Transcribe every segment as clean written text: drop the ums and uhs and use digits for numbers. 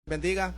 Bendiga.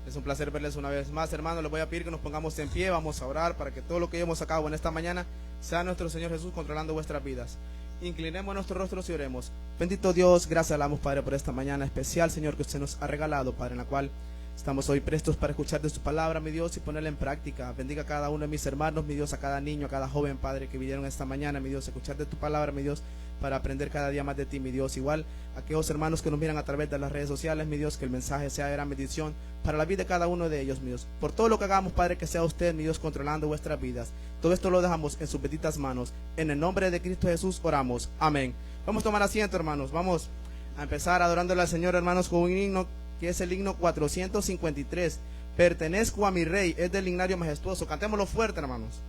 Es un placer verles una vez más, hermanos. Les voy a pedir que nos pongamos en pie. Vamos a orar para que todo lo que llevemos a cabo en esta mañana sea nuestro Señor Jesús controlando vuestras vidas. Inclinemos nuestros rostros y oremos. Bendito Dios, gracias le damos, Padre, por esta mañana especial, Señor, que usted nos ha regalado, Padre, en la cual estamos hoy prestos para escuchar de su palabra, mi Dios, y ponerla en práctica. Bendiga a cada uno de mis hermanos, mi Dios, a cada niño, a cada joven, Padre, que vinieron esta mañana, mi Dios, a escuchar de tu palabra, mi Dios, para aprender cada día más de ti, mi Dios. Igual a aquellos hermanos que nos miran a través de las redes sociales, mi Dios, que el mensaje sea de gran bendición para la vida de cada uno de ellos, mi Dios. Por todo lo que hagamos, Padre, que sea usted, mi Dios, controlando vuestras vidas. Todo esto lo dejamos en sus benditas manos. En el nombre de Cristo Jesús oramos. Amén. Vamos a tomar asiento, hermanos. Vamos a empezar adorándole al Señor, hermanos, con un himno que es el himno 453. Pertenezco a mi Rey, es del himnario majestuoso. Cantémoslo fuerte, hermanos.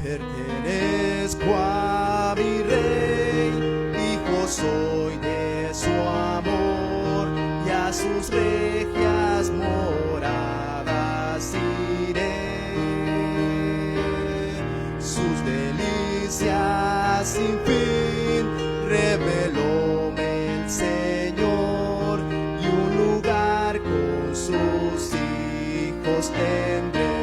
Pertenezco a mi Rey, hijo soy de su amor, y a sus regias moradas iré. Sus delicias sin fin revelóme el Señor, y un lugar con sus hijos tendré.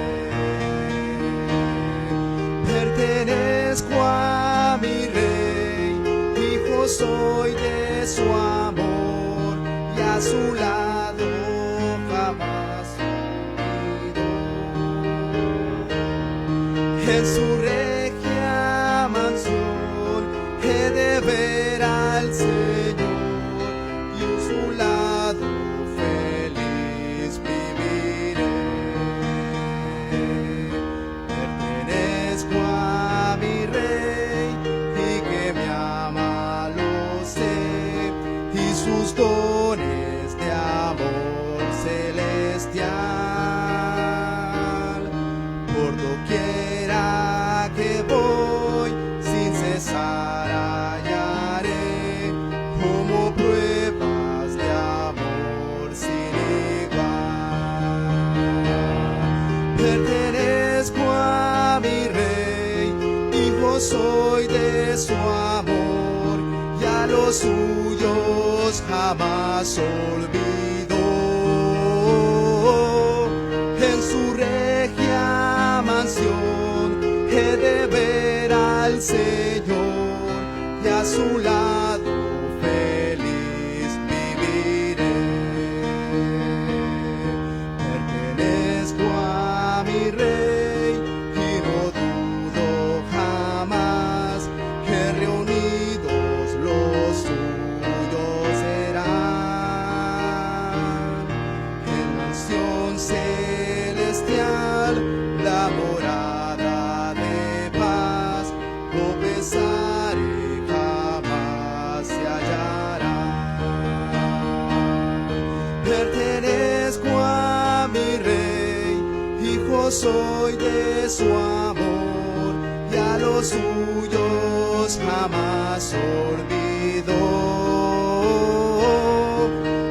Pertenezco a mi Rey, hijo soy de su amor, y a su lado jamás olvido. En su regia mansión he de ver al Señor, y en su lado feliz viviré. Pertenezco a mi Rey, y que me ama lo sé, y sus dones de amor celestial. Por doquiera que voy, sin cesar hallaré como pruebas de amor sin igual. Pertenezco a mi Rey, hijo soy de su amor, y a los suyos jamás olvido. En su regia mansión he de ver al Señor, y a su lado feliz viviré. Pertenezco a mi Rey, y no dudo jamás que reunidos los suyos serán en mansión celestial, la morada de paz, no pesaré jamás se hallará. Pertenezco a mi Rey, hijo soy de su amor, y a los suyos jamás olvido.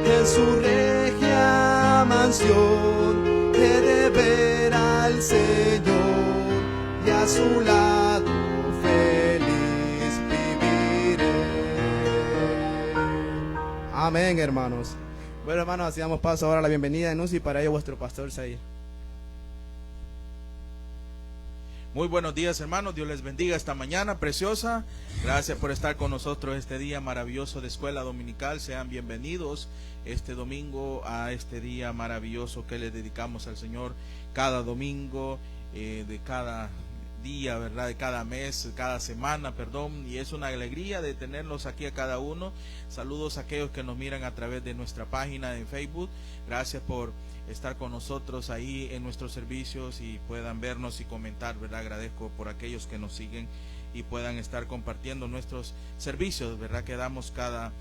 En su regia mansión he de ver al Señor, y a su lado feliz viviré. Amén, hermanos. Bueno, hermanos, así damos paso ahora a la bienvenida de Nuncio, y para ello vuestro pastor Zair. Muy buenos días, hermanos. Dios les bendiga esta mañana preciosa. Gracias por estar con nosotros este día maravilloso de escuela dominical. Sean bienvenidos este domingo a este día maravilloso que le dedicamos al Señor cada domingo, de cada día, ¿verdad? De cada mes, cada semana, perdón. Y es una alegría de tenerlos aquí a cada uno. Saludos a aquellos que nos miran a través de nuestra página en Facebook. Gracias por estar con nosotros ahí en nuestros servicios y puedan vernos y comentar, ¿verdad? Agradezco por aquellos que nos siguen y puedan estar compartiendo nuestros servicios, ¿verdad? Que damos cada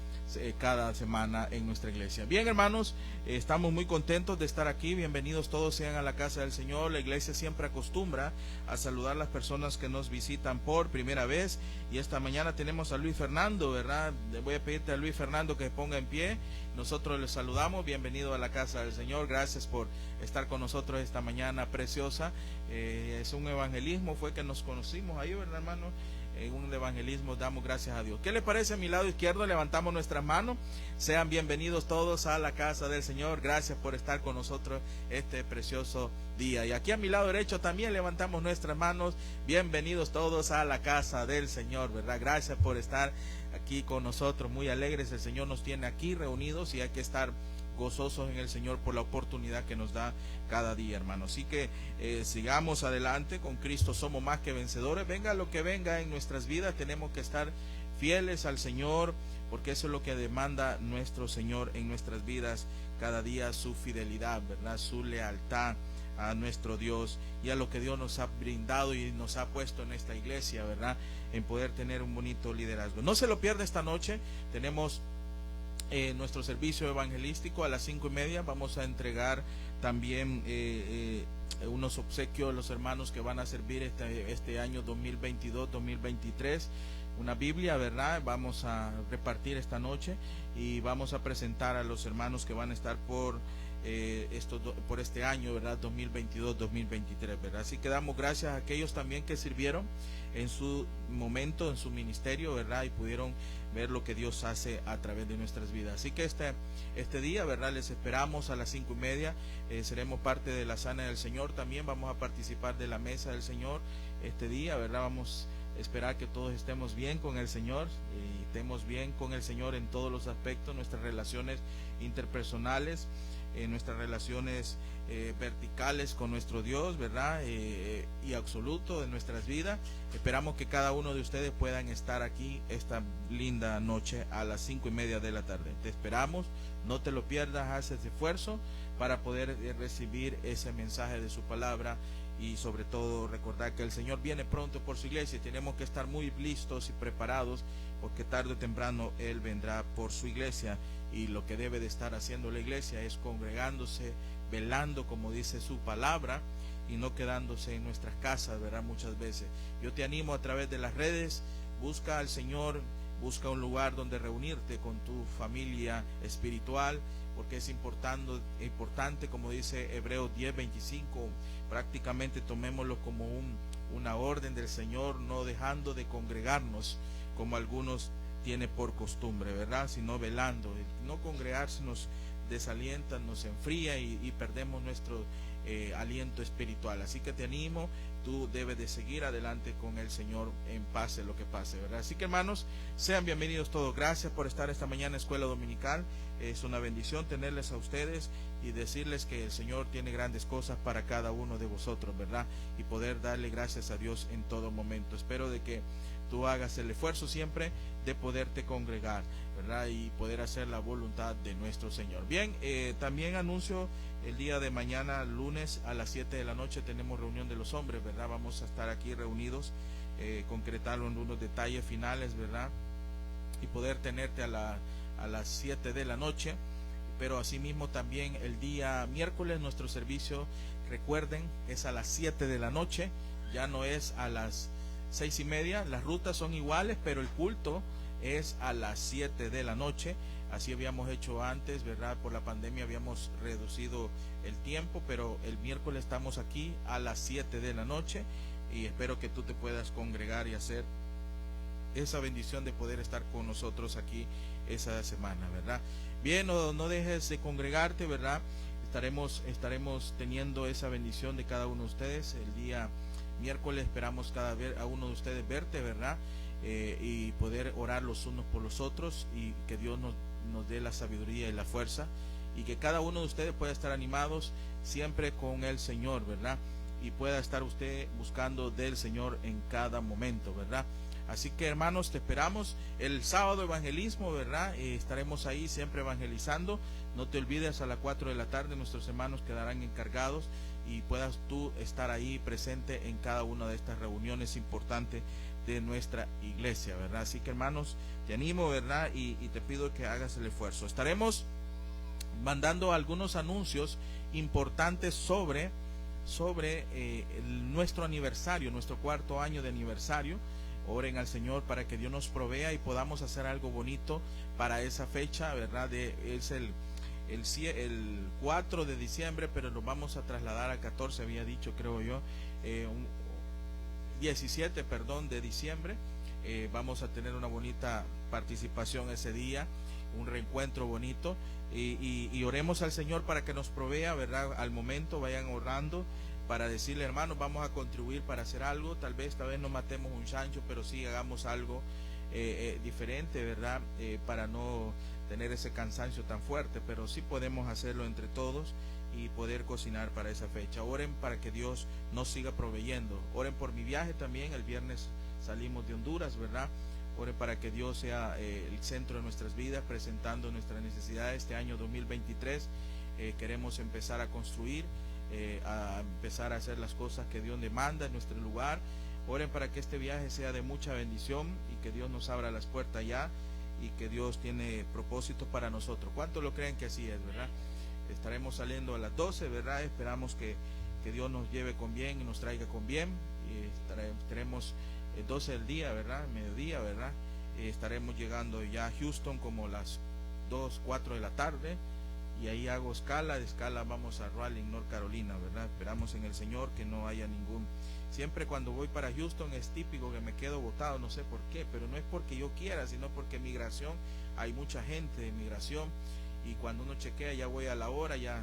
cada semana en nuestra iglesia. Bien, hermanos, estamos muy contentos de estar aquí. Bienvenidos todos sean a la casa del Señor. La iglesia siempre acostumbra a saludar a las personas que nos visitan por primera vez, y esta mañana tenemos a Luis Fernando, ¿verdad? Le voy a pedirte a Luis Fernando que se ponga en pie. Nosotros les saludamos. Bienvenido a la casa del Señor. Gracias por estar con nosotros esta mañana preciosa. Es un evangelismo, fue que nos conocimos ahí, ¿verdad, hermano? En un evangelismo damos gracias a Dios. ¿Qué le parece? A mi lado izquierdo levantamos nuestras manos. Sean bienvenidos todos a la casa del Señor. Gracias por estar con nosotros este precioso día. Y aquí a mi lado derecho también levantamos nuestras manos. Bienvenidos todos a la casa del Señor, ¿verdad? Gracias por estar aquí con nosotros, muy alegres. El Señor nos tiene aquí reunidos y hay que estar gozosos en el Señor por la oportunidad que nos da cada día, hermanos. Así que sigamos adelante. Con Cristo somos más que vencedores. Venga lo que venga en nuestras vidas, tenemos que estar fieles al Señor, porque eso es lo que demanda nuestro Señor en nuestras vidas cada día, su fidelidad, ¿verdad? Su lealtad a nuestro Dios y a lo que Dios nos ha brindado y nos ha puesto en esta iglesia, ¿verdad? En poder tener un bonito liderazgo. No se lo pierda esta noche. Tenemos nuestro servicio evangelístico a las 5:30. Vamos a entregar también unos obsequios a los hermanos que van a servir este año 2022-2023. Una Biblia, ¿verdad? Vamos a repartir esta noche y vamos a presentar a los hermanos que van a estar por este año, ¿verdad? 2022-2023, ¿verdad? Así que damos gracias a aquellos también que sirvieron en su momento, en su ministerio, ¿verdad? Y pudieron ver lo que Dios hace a través de nuestras vidas. Así que este día, ¿verdad? Les esperamos a las 5:30. Seremos parte de la Cena del Señor. También vamos a participar de la mesa del Señor este día, ¿verdad? Vamos a esperar que todos estemos bien con el Señor y estemos bien con el Señor en todos los aspectos, nuestras relaciones interpersonales, nuestras relaciones verticales con nuestro Dios, ¿verdad? Y absoluto de nuestras vidas. Esperamos que cada uno de ustedes puedan estar aquí esta linda noche a las 5:30 de la tarde. Te esperamos, no te lo pierdas, haz ese esfuerzo para poder recibir ese mensaje de su palabra, y sobre todo recordar que el Señor viene pronto por su iglesia y tenemos que estar muy listos y preparados, porque tarde o temprano Él vendrá por su iglesia. Y lo que debe de estar haciendo la iglesia es congregándose, velando, como dice su palabra, y no quedándose en nuestras casas, ¿verdad? Muchas veces. Yo te animo a través de las redes, busca al Señor, busca un lugar donde reunirte con tu familia espiritual, porque es importante, como dice Hebreos 10:25, prácticamente tomémoslo como una orden del Señor, no dejando de congregarnos como algunos tiene por costumbre, ¿verdad? Sino velando. No congregarse nos desalienta, nos enfría y perdemos nuestro aliento espiritual. Así que te animo, tú debes de seguir adelante con el Señor en pase lo que pase, ¿verdad? Así que, hermanos, sean bienvenidos todos. Gracias por estar esta mañana en Escuela Dominical. Es una bendición tenerles a ustedes y decirles que el Señor tiene grandes cosas para cada uno de vosotros, ¿verdad? Y poder darle gracias a Dios en todo momento. Espero de que tú hagas el esfuerzo siempre de poderte congregar, ¿verdad? Y poder hacer la voluntad de nuestro Señor. Bien, también anuncio el día de mañana, lunes a las 7 de la noche, tenemos reunión de los hombres, ¿verdad? Vamos a estar aquí reunidos, concretarlo en unos detalles finales, ¿verdad? Y poder tenerte a las 7 de la noche. Pero asimismo también el día miércoles nuestro servicio, recuerden, es a las 7 de la noche, ya no es a las 6:30. Las rutas son iguales, pero el culto es a las 7 de la noche. Así habíamos hecho antes, ¿verdad? Por la pandemia habíamos reducido el tiempo, pero el miércoles estamos aquí a las 7 de la noche y espero que tú te puedas congregar y hacer esa bendición de poder estar con nosotros aquí esa semana, ¿verdad? Bien, no dejes de congregarte, ¿verdad? Estaremos teniendo esa bendición de cada uno de ustedes. El día miércoles esperamos a uno de ustedes verte, ¿verdad? Y poder orar los unos por los otros y que Dios nos dé la sabiduría y la fuerza y que cada uno de ustedes pueda estar animados siempre con el Señor, ¿verdad? Y pueda estar usted buscando del Señor en cada momento, ¿verdad? Así que, hermanos, te esperamos el sábado evangelismo, ¿verdad? Estaremos ahí siempre evangelizando. No te olvides, a las 4 de la tarde nuestros hermanos quedarán encargados y puedas tú estar ahí presente en cada una de estas reuniones importantes de nuestra iglesia, ¿verdad? Así que, hermanos, te animo, ¿verdad? Y te pido que hagas el esfuerzo. Estaremos mandando algunos anuncios importantes sobre nuestro aniversario, nuestro 4º año de aniversario. Oren al Señor para que Dios nos provea y podamos hacer algo bonito para esa fecha, ¿verdad? Es el 4 de diciembre, pero nos vamos a trasladar a 14, había dicho, creo yo, 17, perdón, de diciembre. Vamos a tener una bonita participación ese día, un reencuentro bonito, y oremos al Señor para que nos provea, ¿verdad? Al momento vayan orando para decirle, hermanos, vamos a contribuir para hacer algo. Tal vez esta vez no matemos un chancho, pero sí hagamos algo diferente, ¿verdad? Para no tener ese cansancio tan fuerte, pero sí podemos hacerlo entre todos y poder cocinar para esa fecha. Oren para que Dios nos siga proveyendo. Oren por mi viaje también. El viernes salimos de Honduras, ¿verdad? Oren para que Dios sea el centro de nuestras vidas, presentando nuestras necesidades. Este año 2023 queremos empezar a construir, a empezar a hacer las cosas que Dios demanda en nuestro lugar. Oren para que este viaje sea de mucha bendición y que Dios nos abra las puertas ya, y que Dios tiene propósitos para nosotros. ¿Cuántos lo creen que así es, verdad? Estaremos saliendo a las 12, ¿verdad? Esperamos que Dios nos lleve con bien y nos traiga con bien. Y estaremos 12 del día, ¿verdad? Mediodía, ¿verdad? Estaremos llegando ya a Houston como las 2, 4 de la tarde. Y ahí hago escala. De escala vamos a Raleigh, North Carolina, ¿verdad? Esperamos en el Señor que no haya ningún... Siempre cuando voy para Houston es típico que me quedo botado, no sé por qué, pero no es porque yo quiera, sino porque migración, hay mucha gente de migración, y cuando uno chequea ya voy a la hora, ya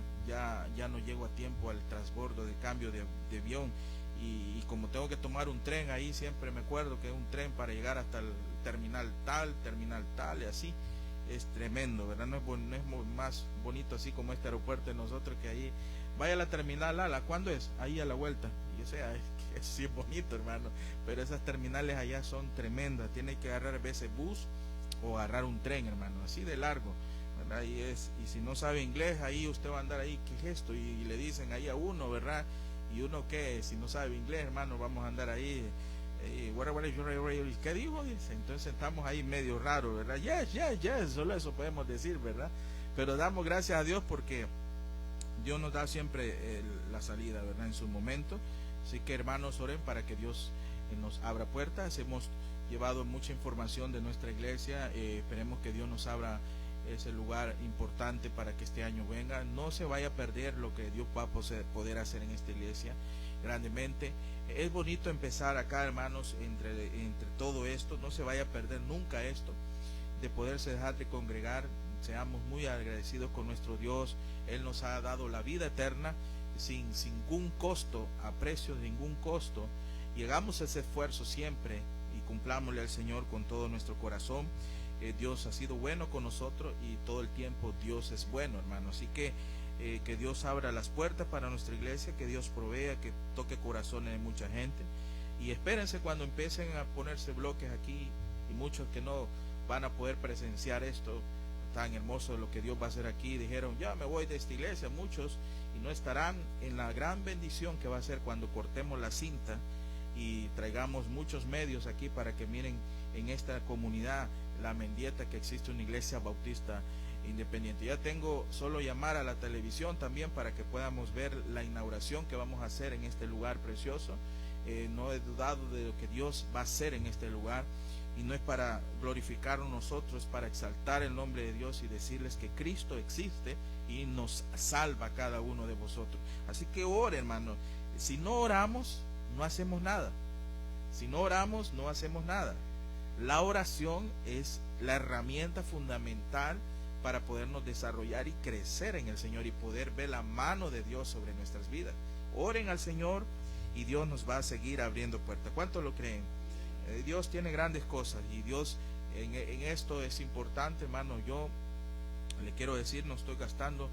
no llego a tiempo al transbordo de cambio de avión, y como tengo que tomar un tren ahí, siempre me acuerdo que es un tren para llegar hasta el terminal tal, y así. Es tremendo, ¿verdad? No es más bonito así como este aeropuerto de nosotros, que ahí vaya a la terminal ala, ¿cuándo es? Ahí a la vuelta. Y o sea, sí es bonito, hermano, pero esas terminales allá son tremendas. Tiene que agarrar a veces bus o agarrar un tren, hermano, así de largo, ¿verdad? Y si no sabe inglés, ahí usted va a andar ahí, ¿qué es esto? Y le dicen ahí a uno, ¿verdad? Y uno, ¿qué? Si no sabe inglés, hermano, vamos a andar ahí. ¿Qué dijo? Dice. Entonces estamos ahí medio raro, ¿verdad? Yes, solo eso podemos decir, ¿verdad? Pero damos gracias a Dios porque Dios nos da siempre la salida, ¿verdad? En su momento. Así que, hermanos, oren para que Dios nos abra puertas. Hemos llevado mucha información de nuestra iglesia. Esperemos que Dios nos abra ese lugar importante para que este año venga. No se vaya a perder lo que Dios va a poder hacer en esta iglesia grandemente. Es bonito empezar acá, hermanos, entre todo esto. No se vaya a perder nunca esto, de poderse dejar de congregar. Seamos muy agradecidos con nuestro Dios. Él nos ha dado la vida eterna sin ningún costo, a precio de ningún costo. Y hagamos ese esfuerzo siempre y cumplámosle al Señor con todo nuestro corazón. Dios ha sido bueno con nosotros y todo el tiempo Dios es bueno, hermano. Así que Dios abra las puertas para nuestra iglesia, que Dios provea, que toque corazones de mucha gente. Y espérense cuando empiecen a ponerse bloques aquí, y muchos que no van a poder presenciar esto tan hermoso de lo que Dios va a hacer aquí. Dijeron, ya me voy de esta iglesia, muchos, y no estarán en la gran bendición que va a ser cuando cortemos la cinta y traigamos muchos medios aquí para que miren en esta comunidad La Mendieta que existe una iglesia bautista independiente. Ya tengo solo llamar a la televisión también para que podamos ver la inauguración que vamos a hacer en este lugar precioso. No he dudado de lo que Dios va a hacer en este lugar, y no es para glorificarnos nosotros, es para exaltar el nombre de Dios y decirles que Cristo existe y nos salva a cada uno de vosotros. Así que ore, hermano. Si no oramos, no hacemos nada. Si no oramos, no hacemos nada. La oración es la herramienta fundamental para podernos desarrollar y crecer en el Señor y poder ver la mano de Dios sobre nuestras vidas. Oren al Señor y Dios nos va a seguir abriendo puertas. ¿Cuántos lo creen? Dios tiene grandes cosas, y Dios en esto es importante, hermano. Yo le quiero decir, no estoy gastando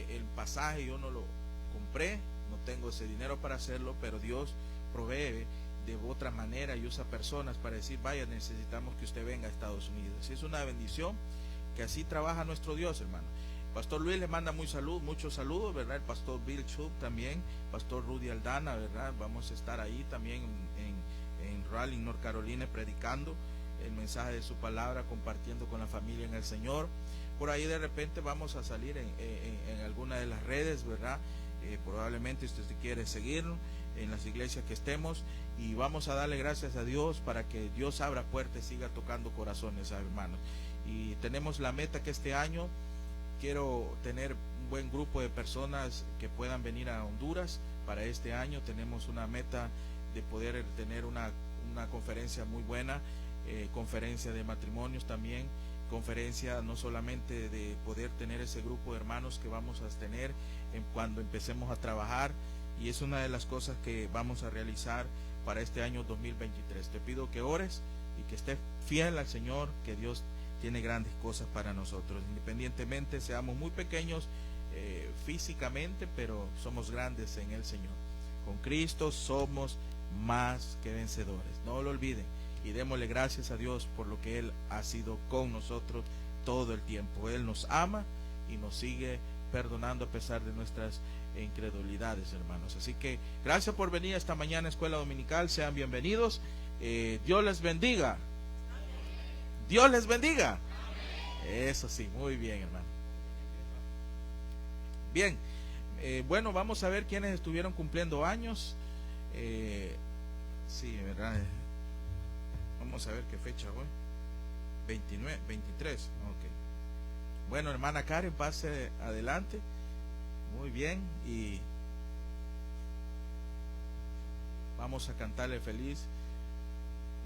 el pasaje, yo no lo compré, no tengo ese dinero para hacerlo, pero Dios provee de otra manera y usa personas para decir, vaya, necesitamos que usted venga a Estados Unidos. Es una bendición que así trabaja nuestro Dios, hermano. Pastor Luis le manda muchos saludos, ¿verdad? El pastor Bill Chub también, pastor Rudy Aldana, ¿verdad? Vamos a estar ahí también en Raleigh, North Carolina, predicando el mensaje de su palabra, compartiendo con la familia en el Señor. Por ahí de repente vamos a salir en alguna de las redes, ¿verdad? Probablemente usted quiere seguirnos en las iglesias que estemos, y vamos a darle gracias a Dios para que Dios abra puertas y siga tocando corazones, hermanos. Y tenemos la meta que este año quiero tener un buen grupo de personas que puedan venir a Honduras. Para este año tenemos una meta de poder tener una conferencia muy buena, conferencia de matrimonios también, conferencia no solamente de poder tener ese grupo de hermanos que vamos a tener cuando empecemos a trabajar, y es una de las cosas que vamos a realizar para este año 2023. Te pido que ores y que estés fiel al Señor, que Dios tiene grandes cosas para nosotros, independientemente seamos muy pequeños físicamente, pero somos grandes en el Señor. Con Cristo somos más que vencedores, no lo olviden, y démosle gracias a Dios por lo que Él ha sido con nosotros todo el tiempo. Él nos ama y nos sigue perdonando a pesar de nuestras incredulidades, hermanos. Así que gracias por venir esta mañana a Escuela Dominical, sean bienvenidos. Dios les bendiga. Dios les bendiga. Eso sí, muy bien, hermano. Bien, bueno, vamos a ver quiénes estuvieron cumpliendo años. Sí, ¿verdad? Vamos a ver qué fecha hoy. 29, 23. Ok. Bueno, hermana Karen, pase adelante. Muy bien. Y vamos a cantarle feliz.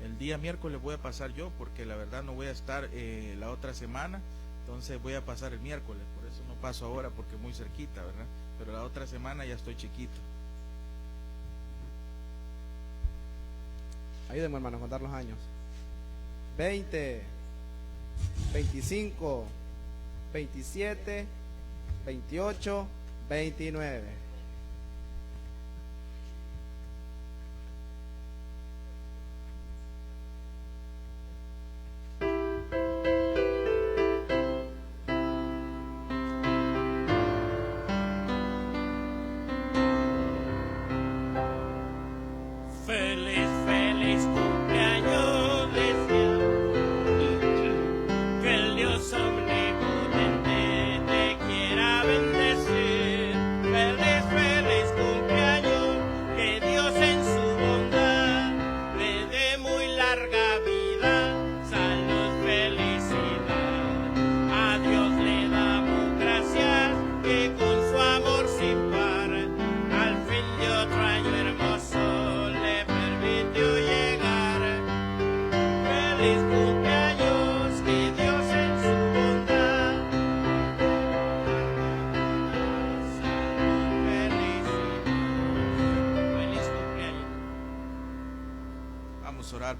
El día miércoles voy a pasar yo, porque la verdad no voy a estar la otra semana. Entonces voy a pasar el miércoles. Por eso no paso ahora, porque es muy cerquita, ¿verdad? Pero la otra semana ya estoy chiquito. Ayúdenme, hermano, a contar los años. 20, 25, 27, 28, 29.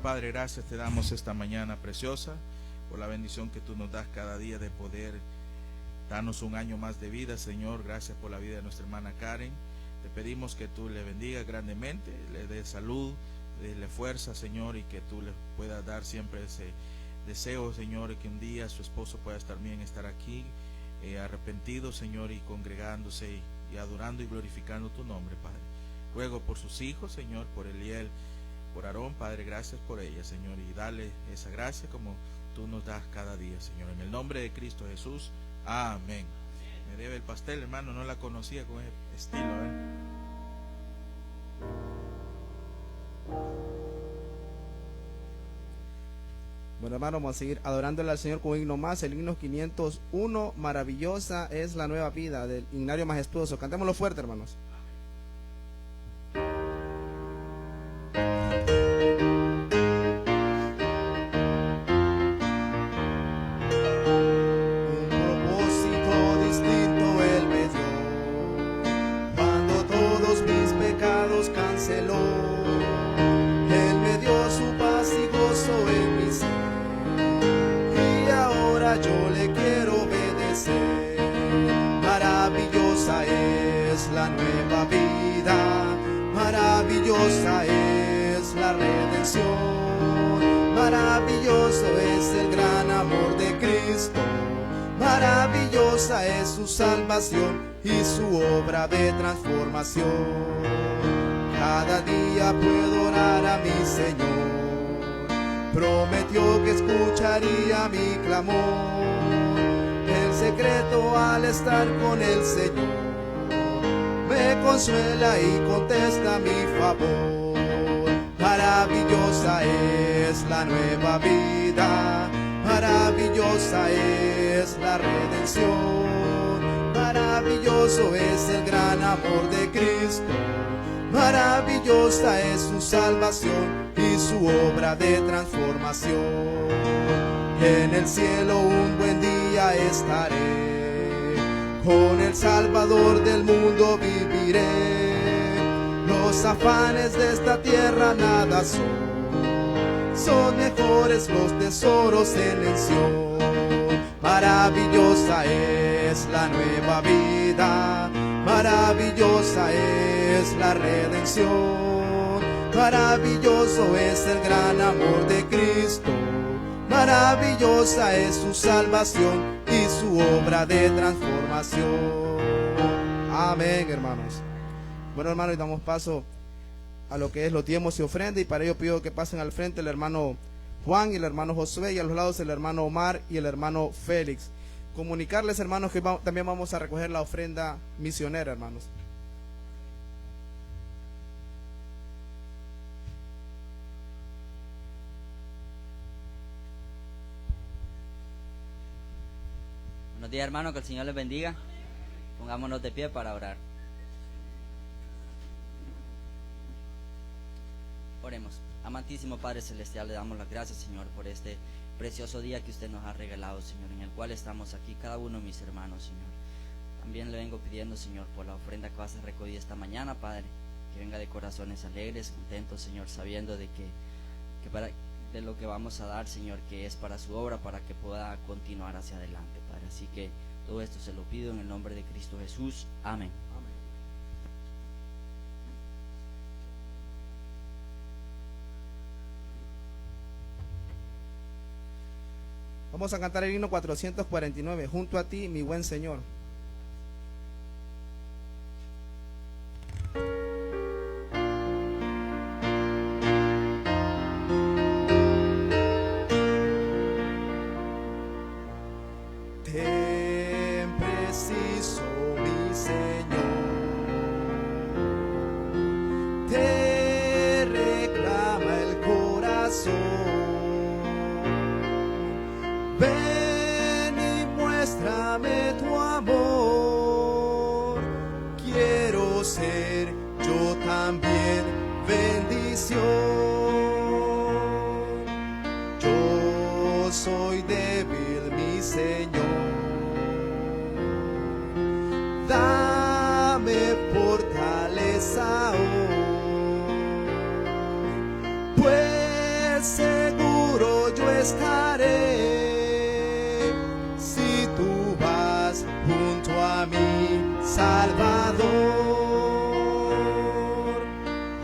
Padre, gracias te damos esta mañana preciosa por la bendición que tú nos das cada día de poder darnos un año más de vida, Señor. Gracias por la vida de nuestra hermana Karen. Te pedimos que tú le bendigas grandemente, le des salud, le fuerza, Señor, y que tú le puedas dar siempre ese deseo, Señor, y que un día su esposo pueda también estar aquí arrepentido, Señor, y congregándose y adorando y glorificando tu nombre, Padre. Ruego por sus hijos, Señor, por Eliel, por Aarón, Padre, gracias por ella, Señor, y dale esa gracia como tú nos das cada día, Señor, en el nombre de Cristo Jesús, amén. Me debe el pastel, hermano, no la conocía con ese estilo, Bueno, hermano, vamos a seguir adorándole al Señor con un himno más, el himno 501, maravillosa es la nueva vida, del Himnario Majestuoso. Cantémoslo fuerte, hermanos. La nueva vida, maravillosa es la redención, maravilloso es el gran amor de Cristo, maravillosa es su salvación y su obra de transformación. cada día puedo orar a mi Señor. Prometió que escucharía mi clamor, el secreto al estar con el Señor me consuela y contesta a mi favor. Maravillosa es la nueva vida, maravillosa es la redención, maravilloso es el gran amor de Cristo, maravillosa es su salvación y su obra de transformación. En el cielo un buen día estaré, con el Salvador del mundo viviré. Los afanes de esta tierra nada son mejores los tesoros en el Sion. Maravillosa es la nueva vida, maravillosa es la redención, maravilloso es el gran amor de Cristo, maravillosa es su salvación y su obra de transformación. Amén, hermanos. Bueno, hermanos, y damos paso a lo que es los diezmos y ofrenda, y para ello pido que pasen al frente el hermano Juan y el hermano Josué, y a los lados el hermano Omar y el hermano Félix. Comunicarles, hermanos, que también vamos a recoger la ofrenda misionera, hermanos. Buenos días, hermanos, que el Señor les bendiga. Pongámonos de pie para orar. Oremos. Amantísimo Padre Celestial, le damos las gracias, Señor, por este precioso día que usted nos ha regalado, Señor, en el cual estamos aquí, cada uno de mis hermanos, Señor. También le vengo pidiendo, Señor, por la ofrenda que vas a recoger esta mañana, Padre, que venga de corazones alegres, contentos, Señor, sabiendo de de lo que vamos a dar, Señor, que es para su obra, para que pueda continuar hacia adelante, Padre. Así que todo esto se lo pido en el nombre de Cristo Jesús. Amén. Vamos a cantar el himno 449, junto a ti, mi buen Señor. Ten preciso, mi Señor, te reclama el corazón. Ven y muéstrame tu amor, quiero ser yo también bendición. Yo soy débil, mi Señor, dame fortaleza hoy, pues seguro yo estaré junto a mi Salvador.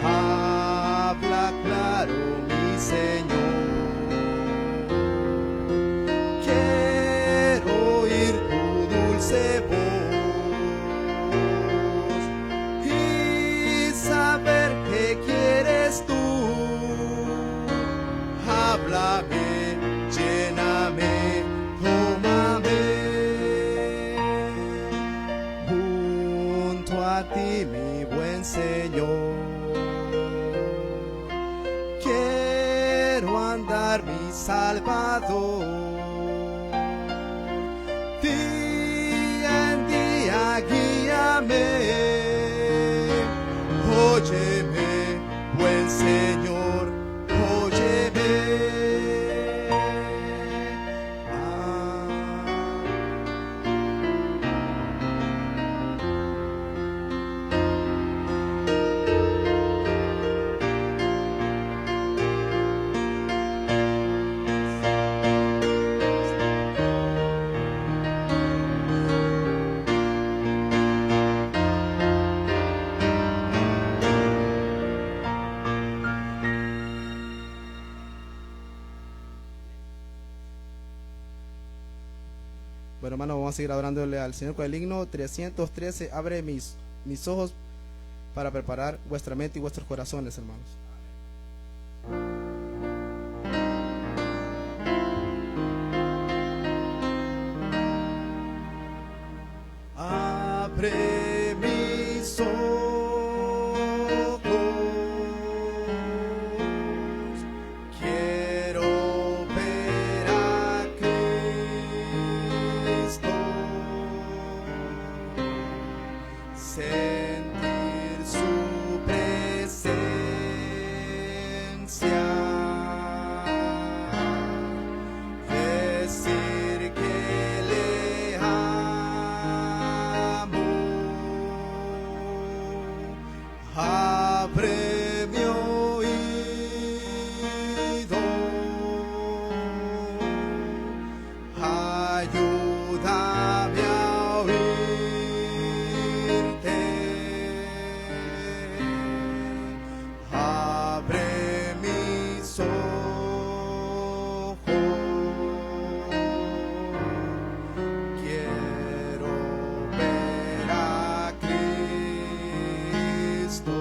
Habla claro, mi Señor, quiero oír tu dulce voz y saber qué quieres tú. Háblame, lléname, a ti, mi buen Señor, quiero andar, mi Salvador, día en día guíame, óyeme, buen Señor, óyeme. Bueno, hermano, vamos a seguir adorándole al Señor con el himno 313. Abre mis ojos para preparar vuestra mente y vuestros corazones, hermanos. Abre mis ojos, quiero ver a Cristo, sentir su presencia, decir que le amo. Abre mi oído, ayúdame a oírte. Abre mis ojos, quiero ver a Cristo.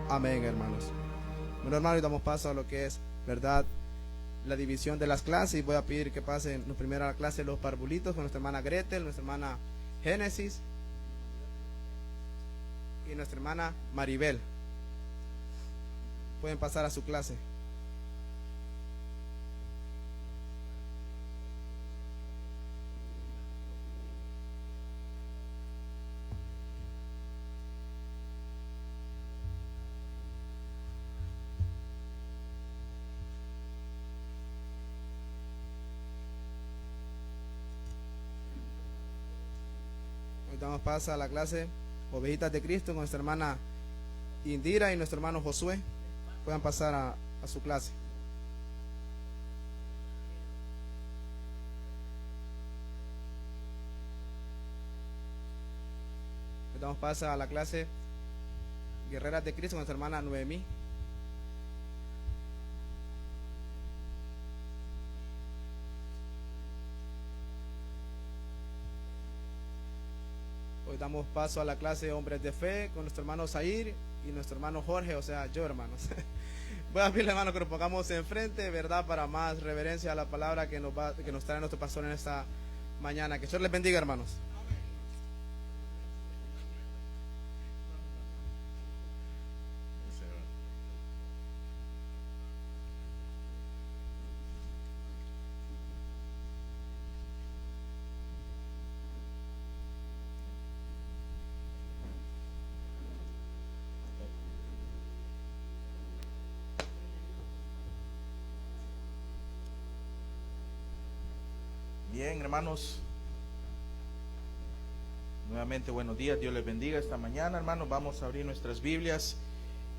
Amén, hermanos. Bueno, hermanos, damos paso a lo que es, ¿verdad?, la división de las clases. Y voy a pedir que pasen la primera clase los parvulitos con nuestra hermana Gretel, nuestra hermana Génesis y nuestra hermana Maribel. Pueden pasar a su clase. Hoy damos paso a la clase Ovejitas de Cristo con nuestra hermana Indira y nuestro hermano Josué. Puedan pasar a su clase. Hoy damos paso a la clase Guerreras de Cristo con nuestra hermana Noemí. Hoy damos paso a la clase Hombres de Fe con nuestro hermano Zair y nuestro hermano Jorge, o sea, yo, hermanos. Voy a pedirle, hermano, que nos pongamos enfrente, ¿verdad?, para más reverencia a la palabra que nos trae nuestro pastor en esta mañana. Que Dios les bendiga, hermanos. Bien, hermanos, nuevamente buenos días, Dios les bendiga esta mañana, hermanos. Vamos a abrir nuestras Biblias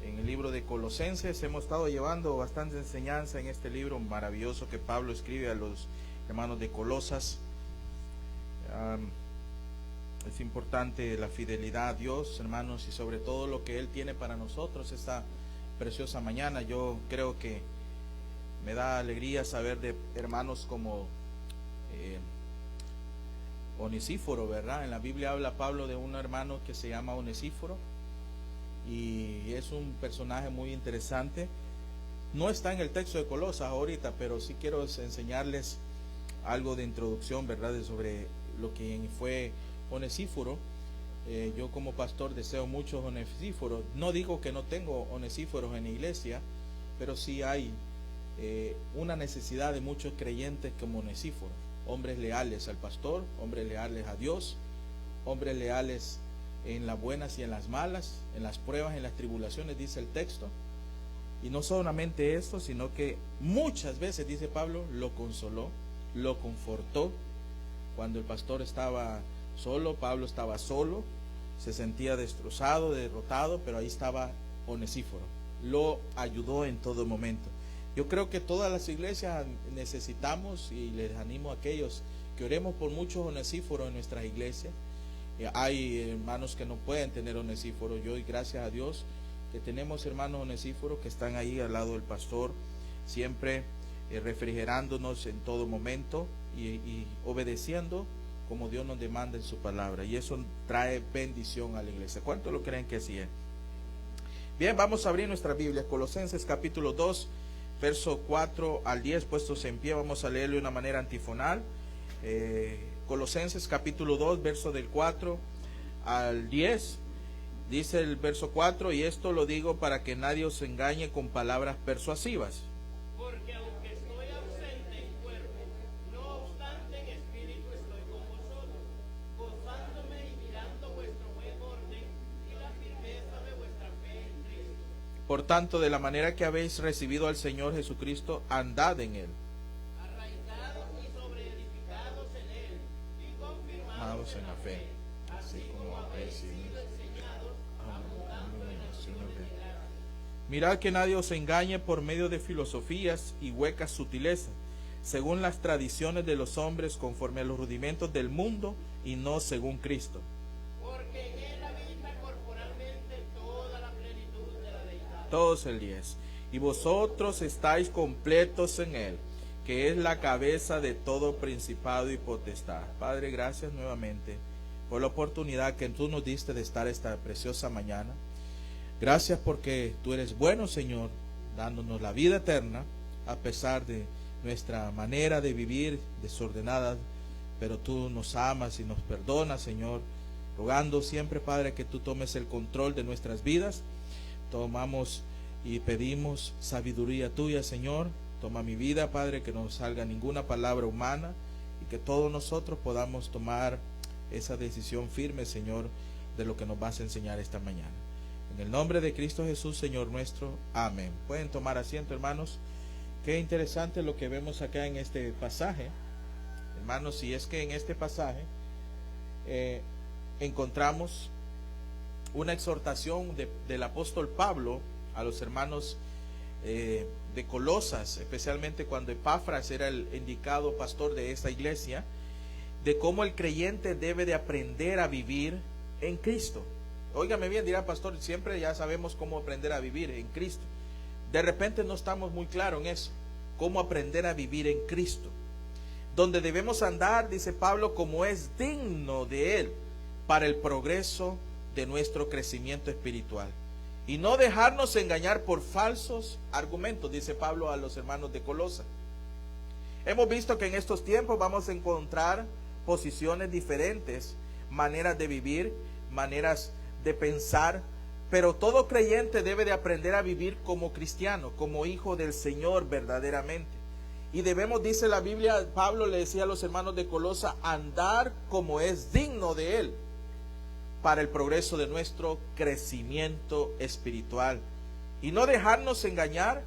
en el libro de Colosenses. Hemos estado llevando bastante enseñanza en este libro maravilloso que Pablo escribe a los hermanos de Colosas. Es importante la fidelidad a Dios, hermanos, y sobre todo lo que Él tiene para nosotros esta preciosa mañana. Yo creo que me da alegría saber de hermanos como Onesíforo, ¿verdad? En la Biblia habla Pablo de un hermano que se llama Onesíforo y es un personaje muy interesante. No está en el texto de Colosas ahorita, pero sí quiero enseñarles algo de introducción, ¿verdad?, sobre lo que fue Onesíforo. Yo como pastor deseo muchos Onesíforos. No digo que no tengo Onesíforos en la iglesia, pero sí hay una necesidad de muchos creyentes como Onesíforo. Hombres leales al pastor, hombres leales a Dios, hombres leales en las buenas y en las malas, en las pruebas, en las tribulaciones, dice el texto. Y no solamente esto, sino que muchas veces, dice Pablo, lo consoló, lo confortó. Cuando el pastor estaba solo, Pablo estaba solo, se sentía destrozado, derrotado, pero ahí estaba Onesíforo, lo ayudó en todo momento. Yo creo que todas las iglesias necesitamos, y les animo a aquellos que oremos por muchos Onesíforos en nuestras iglesias. Hay hermanos que no pueden tener Onesíforo. Yo doy gracias a Dios que tenemos hermanos Onesíforos que están ahí al lado del pastor, siempre refrigerándonos en todo momento y obedeciendo como Dios nos demanda en su palabra, y eso trae bendición a la iglesia. ¿Cuántos lo creen que así es? Bien, vamos a abrir nuestra Biblia, Colosenses capítulo 2, verso 4 al 10, puestos en pie. Vamos a leerlo de una manera antifonal. Colosenses capítulo 2, verso del 4 al 10. Dice el verso 4: y esto lo digo para que nadie os engañe con palabras persuasivas. Porque aunque estoy ausente en cuerpo, no obstante en espíritu estoy con vosotros, gozándome y mirando vuestro buen orden y la firmeza de vuestra fe en Cristo. Por tanto, de la manera que habéis recibido al Señor Jesucristo, andad en él, Arraigados y sobreedificados en él, y confirmados en la fe, así como habéis sido enseñados, abundando en acciones de gracia. mirad que nadie os engañe por medio de filosofías y huecas sutilezas, según las tradiciones de los hombres, conforme a los rudimentos del mundo, y no según Cristo. Porque en él habita corporalmente toda la plenitud de la deidad. Todos el 10. Y vosotros estáis completos en él, que es la cabeza de todo principado y potestad. Padre, gracias nuevamente por la oportunidad que tú nos diste de estar esta preciosa mañana. Gracias porque tú eres bueno, Señor, dándonos la vida eterna a pesar de nuestra manera de vivir desordenada, pero tú nos amas y nos perdonas, Señor, rogando siempre, Padre, que tú tomes el control de nuestras vidas. Tomamos y pedimos sabiduría tuya, Señor. Toma mi vida, Padre, que no salga ninguna palabra humana y que todos nosotros podamos tomar esa decisión firme, Señor, de lo que nos vas a enseñar esta mañana. En el nombre de Cristo Jesús, Señor nuestro. Amén. Pueden tomar asiento, hermanos. Qué interesante lo que vemos acá en este pasaje, hermanos. Y es que en este pasaje encontramos una exhortación del apóstol Pablo a los hermanos de Colosas, especialmente cuando Epafras era el indicado pastor de esta iglesia, de cómo el creyente debe de aprender a vivir en Cristo. Óigame bien, dirá pastor, siempre ya sabemos cómo aprender a vivir en Cristo. De repente no estamos muy claros en eso, cómo aprender a vivir en Cristo, donde debemos andar, dice Pablo, como es digno de Él, para el progreso de nuestro crecimiento espiritual, y no dejarnos engañar por falsos argumentos, dice Pablo a los hermanos de Colosa. Hemos visto que en estos tiempos vamos a encontrar posiciones diferentes, maneras de vivir, maneras de pensar, pero todo creyente debe de aprender a vivir como cristiano, como hijo del Señor verdaderamente. Y debemos, dice la Biblia, Pablo le decía a los hermanos de Colosa, andar como es digno de Él, para el progreso de nuestro crecimiento espiritual, y no dejarnos engañar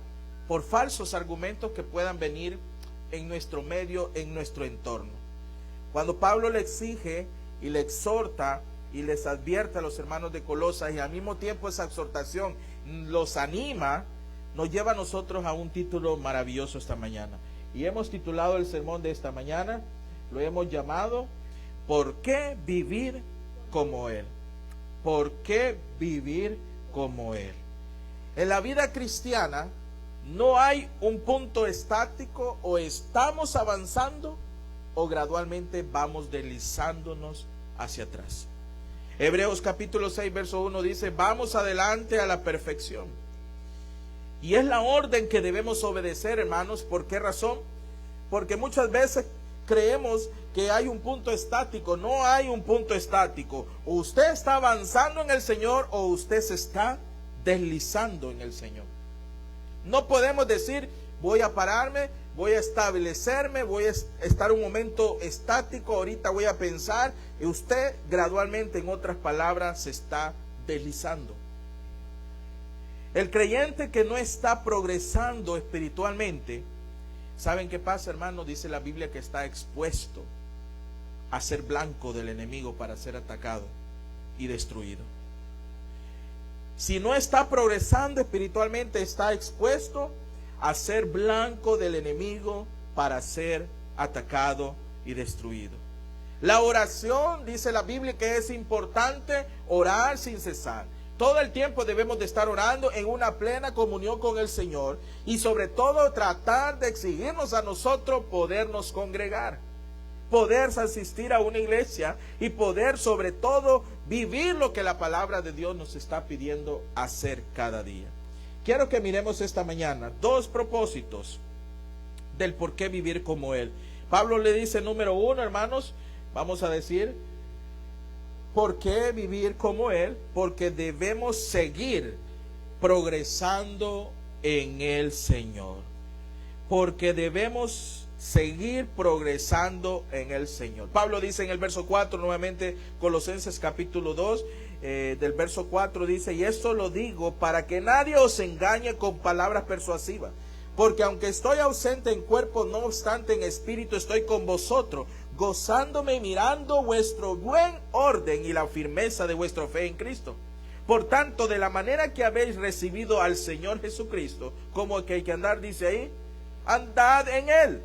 por falsos argumentos que puedan venir en nuestro medio, en nuestro entorno. Cuando Pablo le exige y le exhorta y les advierte a los hermanos de Colosas, y al mismo tiempo esa exhortación los anima, nos lleva a nosotros a un título maravilloso esta mañana. Y hemos titulado el sermón de esta mañana, lo hemos llamado ¿por qué vivir como Él? ¿Por qué vivir como Él? En la vida cristiana no hay un punto estático, o estamos avanzando o gradualmente vamos deslizándonos hacia atrás. Hebreos capítulo 6 verso 1 dice, vamos adelante a la perfección. Y es la orden que debemos obedecer, hermanos. ¿Por qué razón? Porque muchas veces creemos que hay un punto estático. No hay un punto estático. O usted está avanzando en el Señor, o usted se está deslizando en el Señor. No podemos decir, voy a pararme, voy a establecerme, voy a estar un momento estático, ahorita voy a pensar, y usted gradualmente, en otras palabras, se está deslizando. El creyente que no está progresando espiritualmente, ¿saben qué pasa, hermano? Dice la Biblia que está expuesto a ser blanco del enemigo para ser atacado y destruido. Si no está progresando espiritualmente, está expuesto a ser blanco del enemigo para ser atacado y destruido. La oración, dice la Biblia, que es importante orar sin cesar. Todo el tiempo debemos de estar orando en una plena comunión con el Señor, y sobre todo tratar de exigirnos a nosotros podernos congregar. poder asistir a una iglesia y poder sobre todo vivir lo que la palabra de Dios nos está pidiendo hacer cada día. Quiero que miremos esta mañana 2 propósitos del por qué vivir como Él. Pablo le dice, número 1, hermanos, vamos a decir, ¿por qué vivir como Él? Porque debemos seguir progresando en el Señor. Porque debemos seguir progresando en el Señor. Pablo dice en el verso 4, nuevamente Colosenses capítulo 2, del verso 4 dice, y esto lo digo para que nadie os engañe con palabras persuasivas, porque aunque estoy ausente en cuerpo, no obstante en espíritu estoy con vosotros, gozándome y mirando vuestro buen orden y la firmeza de vuestra fe en Cristo. Por tanto, de la manera que habéis recibido al Señor Jesucristo, como que hay que andar, dice ahí, andad en Él,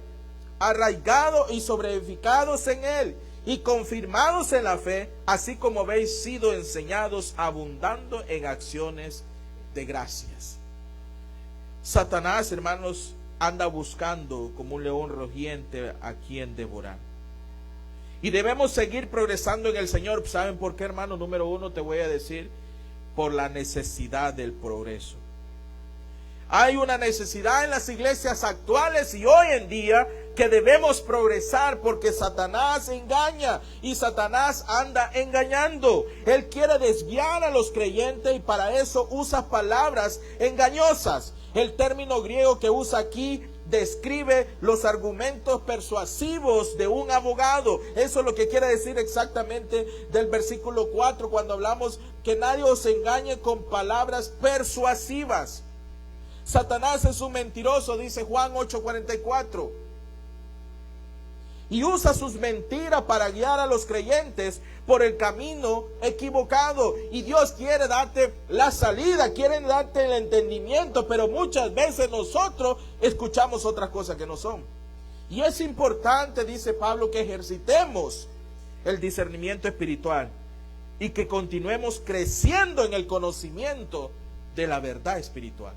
arraigados y sobreedificados en Él, y confirmados en la fe, así como habéis sido enseñados, abundando en acciones de gracias. Satanás, hermanos, anda buscando como un león rugiente a quien devorar. Y debemos seguir progresando en el Señor. ¿Saben por qué, hermano? Número 1, te voy a decir, por la necesidad del progreso. Hay una necesidad en las iglesias actuales y hoy en día que debemos progresar, porque Satanás engaña y Satanás anda engañando. Él quiere desviar a los creyentes y para eso usa palabras engañosas. El término griego que usa aquí describe los argumentos persuasivos de un abogado. Eso es lo que quiere decir exactamente del versículo 4 cuando hablamos que nadie os engañe con palabras persuasivas. Satanás es un mentiroso, dice Juan 8:44. Y usa sus mentiras para guiar a los creyentes por el camino equivocado. Y Dios quiere darte la salida, quiere darte el entendimiento, pero muchas veces nosotros escuchamos otras cosas que no son. Y es importante, dice Pablo, que ejercitemos el discernimiento espiritual y que continuemos creciendo en el conocimiento de la verdad espiritual.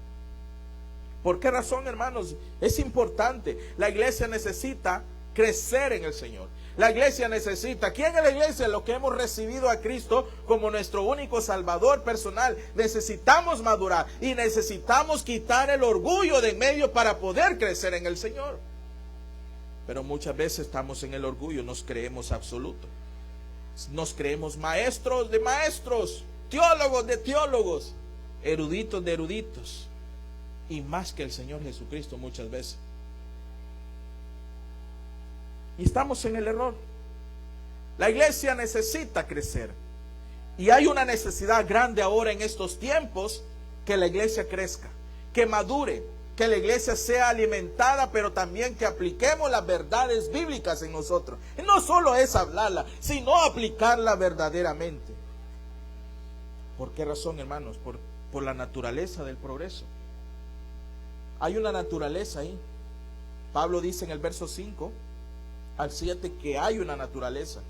¿Por qué razón, hermanos? Es importante. La iglesia necesita crecer en el Señor. La iglesia necesita, ¿quién es la iglesia? Lo que hemos recibido a Cristo como nuestro único Salvador personal. Necesitamos madurar y necesitamos quitar el orgullo de en medio para poder crecer en el Señor. Pero muchas veces estamos en el orgullo, nos creemos absolutos. Nos creemos maestros de maestros, teólogos de teólogos, eruditos de eruditos. Y más que el Señor Jesucristo muchas veces. Y estamos en el error. La iglesia necesita crecer. Y hay una necesidad grande ahora en estos tiempos que la iglesia crezca, que madure, que la iglesia sea alimentada, pero también que apliquemos las verdades bíblicas en nosotros. Y no solo es hablarla, sino aplicarla verdaderamente. ¿Por qué razón, hermanos? Por la naturaleza del progreso. Hay una naturaleza ahí. Pablo dice en el verso 5 al 7 que hay una naturaleza.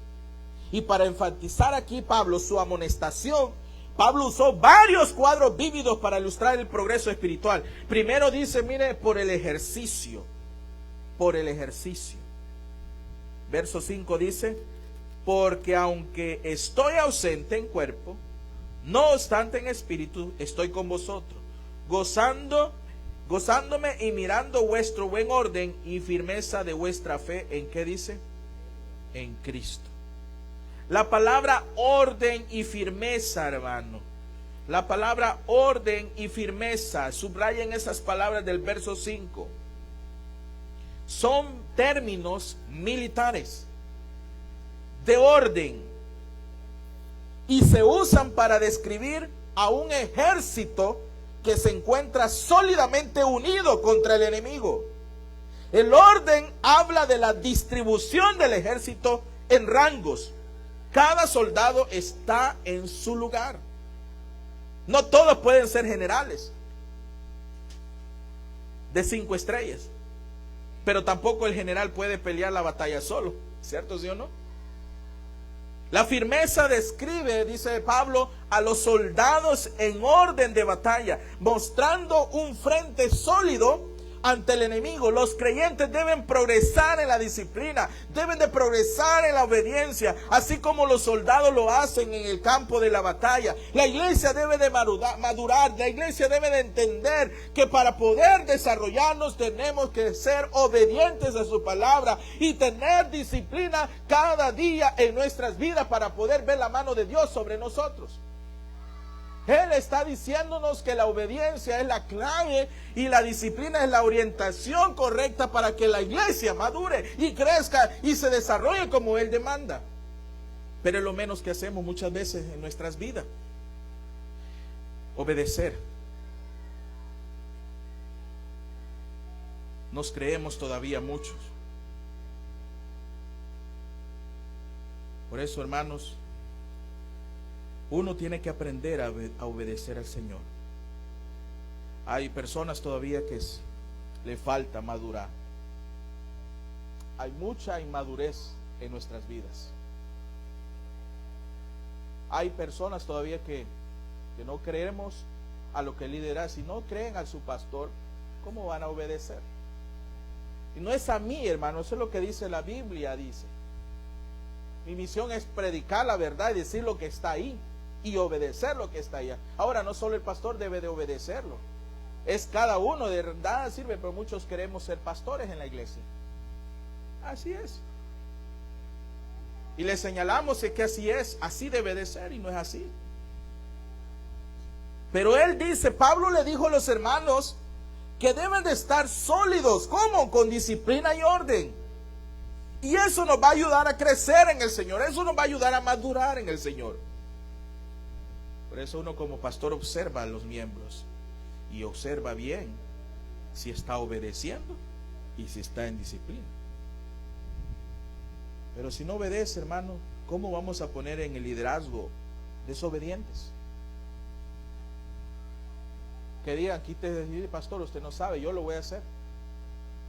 Y para enfatizar aquí Pablo su amonestación, Pablo usó varios cuadros vívidos para ilustrar el progreso espiritual. Primero dice, mire, por el ejercicio. Por el ejercicio. Verso 5 dice, porque aunque estoy ausente en cuerpo, no obstante en espíritu estoy con vosotros, gozándome y mirando vuestro buen orden y firmeza de vuestra fe. ¿En qué dice? En Cristo. La palabra orden y firmeza, hermano. La palabra orden y firmeza, subrayen esas palabras del verso 5. Son términos militares de orden y se usan para describir a un ejército que se encuentra sólidamente unido contra el enemigo. El orden habla de la distribución del ejército en rangos. Cada soldado está en su lugar. No todos pueden ser generales de 5 estrellas, pero tampoco el general puede pelear la batalla solo, ¿cierto, sí o no? La firmeza describe, dice Pablo, a los soldados en orden de batalla, mostrando un frente sólido ante el enemigo. Los creyentes deben progresar en la disciplina, deben de progresar en la obediencia, así como los soldados lo hacen en el campo de la batalla. La iglesia debe de madurar, la iglesia debe de entender que para poder desarrollarnos tenemos que ser obedientes a su palabra y tener disciplina cada día en nuestras vidas para poder ver la mano de Dios sobre nosotros. Él está diciéndonos que la obediencia es la clave y la disciplina es la orientación correcta para que la iglesia madure y crezca y se desarrolle como Él demanda. Pero es lo menos que hacemos muchas veces en nuestras vidas. Obedecer. Nos creemos todavía muchos. Por eso, hermanos, uno tiene que aprender a obedecer al Señor. Hay personas todavía que le falta madurar. Hay mucha inmadurez en nuestras vidas. Hay personas todavía que no creemos a lo que el líder hace. Si no creen a su pastor, ¿cómo van a obedecer? Y no es a mí, hermano, eso es lo que dice la Biblia, dice. Mi misión es predicar la verdad y decir lo que está ahí y obedecer lo que está allá. Ahora, no solo el pastor debe de obedecerlo, es cada uno. De verdad sirve, pero muchos queremos ser pastores en la iglesia. Así es. Y le señalamos que así es, así debe de ser, y no es así. Pero él dice, Pablo le dijo a los hermanos que deben de estar sólidos. ¿Cómo? Con disciplina y orden. Y eso nos va a ayudar a crecer en el Señor, eso nos va a ayudar a madurar en el Señor. Por eso uno como pastor observa a los miembros y observa bien si está obedeciendo y si está en disciplina. Pero si no obedece, hermano, ¿cómo vamos a poner en el liderazgo desobedientes? Que digan, aquí te dice, pastor, usted no sabe, yo lo voy a hacer.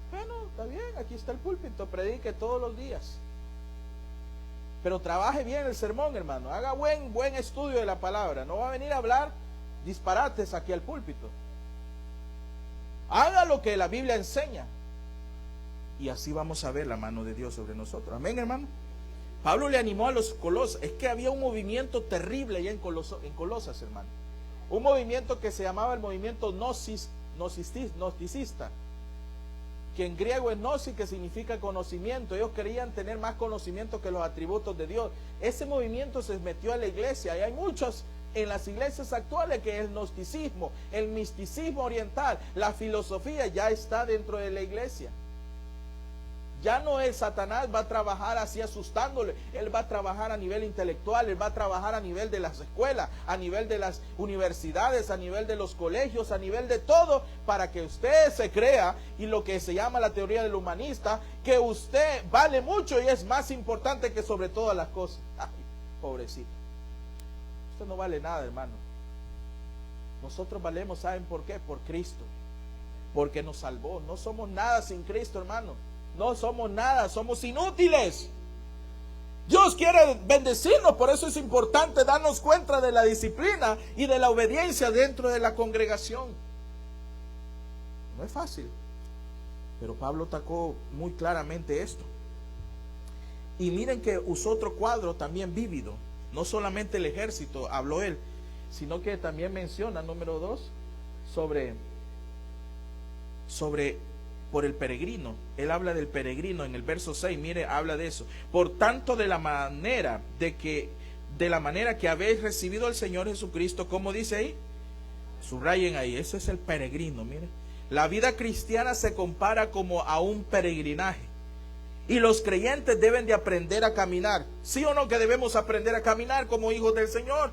Bueno, está bien, aquí está el púlpito, predique todos los días. Pero trabaje bien el sermón, hermano. Haga buen estudio de la palabra. No va a venir a hablar disparates aquí al púlpito. Haga lo que la Biblia enseña. Y así vamos a ver la mano de Dios sobre nosotros. Amén, hermano. Pablo le animó a los Colosas. Es que había un movimiento terrible allá en Colosas, hermano. Un movimiento que se llamaba el movimiento gnosticista, que en griego es gnosis, que significa conocimiento. Ellos querían tener más conocimiento que los atributos de Dios. Ese movimiento se metió a la iglesia, y hay muchos en las iglesias actuales que el gnosticismo, el misticismo oriental, la filosofía ya está dentro de la iglesia. Ya no es Satanás, va a trabajar así asustándole. Él va a trabajar a nivel intelectual, él va a trabajar a nivel de las escuelas, a nivel de las universidades, a nivel de los colegios, a nivel de todo, para que usted se crea, y lo que se llama la teoría del humanista, que usted vale mucho y es más importante que sobre todas las cosas. Ay, pobrecito. Usted no vale nada, hermano. Nosotros valemos, ¿saben por qué? Por Cristo. Porque nos salvó. No somos nada sin Cristo, hermano. No somos nada, somos inútiles. Dios quiere bendecirnos, por eso es importante darnos cuenta de la disciplina y de la obediencia dentro de la congregación. No es fácil, pero Pablo tocó muy claramente esto. Y miren que usó otro cuadro también vívido. No solamente el ejército habló él, sino que también menciona, número 2, sobre por el peregrino. Él habla del peregrino en el verso 6, mire, habla de eso. Por tanto, de la manera que habéis recibido al Señor Jesucristo, ¿cómo dice ahí? Subrayen ahí, ese es el peregrino, mire. La vida cristiana se compara como a un peregrinaje. Y los creyentes deben de aprender a caminar. ¿Sí o no que debemos aprender a caminar como hijos del Señor?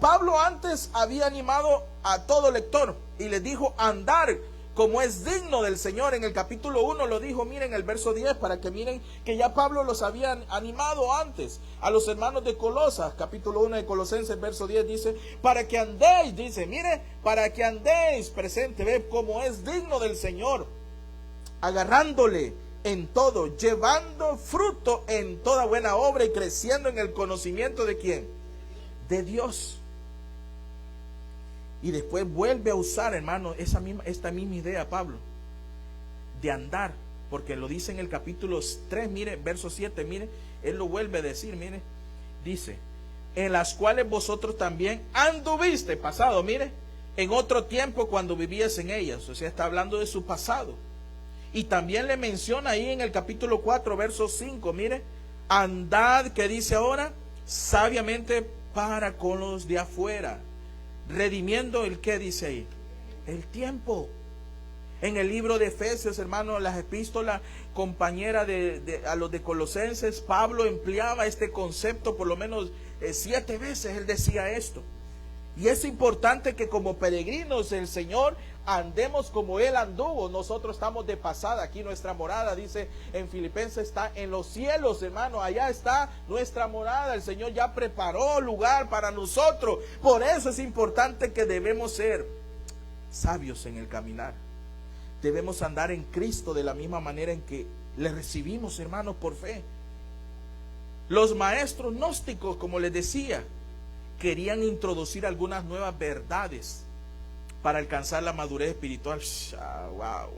Pablo antes había animado a todo lector y les dijo andar como es digno del Señor. En el capítulo 1 lo dijo, miren el verso 10, para que miren que ya Pablo los había animado antes a los hermanos de Colosas. Capítulo 1 de Colosenses, verso 10 dice, para que andéis, dice, mire, para que andéis presente, ve como es digno del Señor, agarrándole en todo, llevando fruto en toda buena obra y creciendo en el conocimiento de ¿quién? De Dios. Y después vuelve a usar, hermano, esta misma idea, Pablo, de andar, porque lo dice en el capítulo 3, mire, verso 7, mire, él lo vuelve a decir, mire, dice, en las cuales vosotros también anduviste, pasado, mire, en otro tiempo cuando vivías en ellas, o sea, está hablando de su pasado. Y también le menciona ahí en el capítulo 4, verso 5, mire, andad, que dice ahora, sabiamente para con los de afuera, redimiendo el que dice ahí, el tiempo. En el libro de Efesios, hermano, las epístolas compañera a los de Colosenses, Pablo empleaba este concepto por lo menos 7 veces, él decía esto. Y es importante que como peregrinos del Señor andemos como Él anduvo. Nosotros estamos de pasada, aquí nuestra morada, dice en Filipenses, está en los cielos, hermano, allá está nuestra morada. El Señor ya preparó lugar para nosotros. Por eso es importante que debemos ser sabios en el caminar. Debemos andar en Cristo de la misma manera en que le recibimos, hermanos, por fe. Los maestros gnósticos, como les decía, querían introducir algunas nuevas verdades para alcanzar la madurez espiritual. Wow.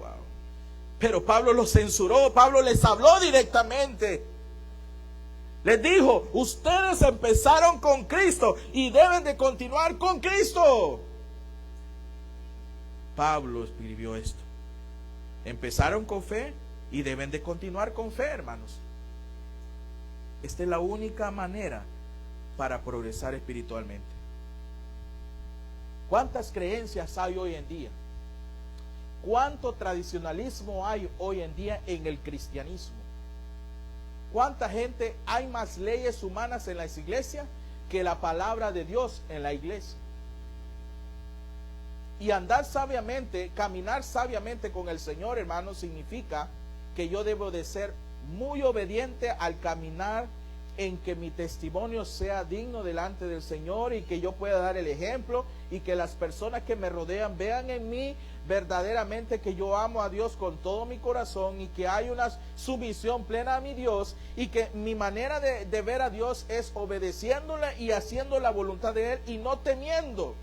Pero Pablo los censuró, Pablo les habló directamente. Les dijo, ustedes empezaron con Cristo y deben de continuar con Cristo. Pablo escribió esto. Empezaron con fe y deben de continuar con fe, hermanos. Esta es la única manera para progresar espiritualmente. ¿Cuántas creencias hay hoy en día? ¿Cuánto tradicionalismo hay hoy en día en el cristianismo? ¿Cuánta gente, hay más leyes humanas en las iglesias que la palabra de Dios en la iglesia? Y andar sabiamente, caminar sabiamente con el Señor, hermano, significa que yo debo de ser muy obediente al caminar en que mi testimonio sea digno delante del Señor y que yo pueda dar el ejemplo y que las personas que me rodean vean en mí verdaderamente que yo amo a Dios con todo mi corazón y que hay una sumisión plena a mi Dios y que mi manera de ver a Dios es obedeciéndole y haciendo la voluntad de Él y no temiendo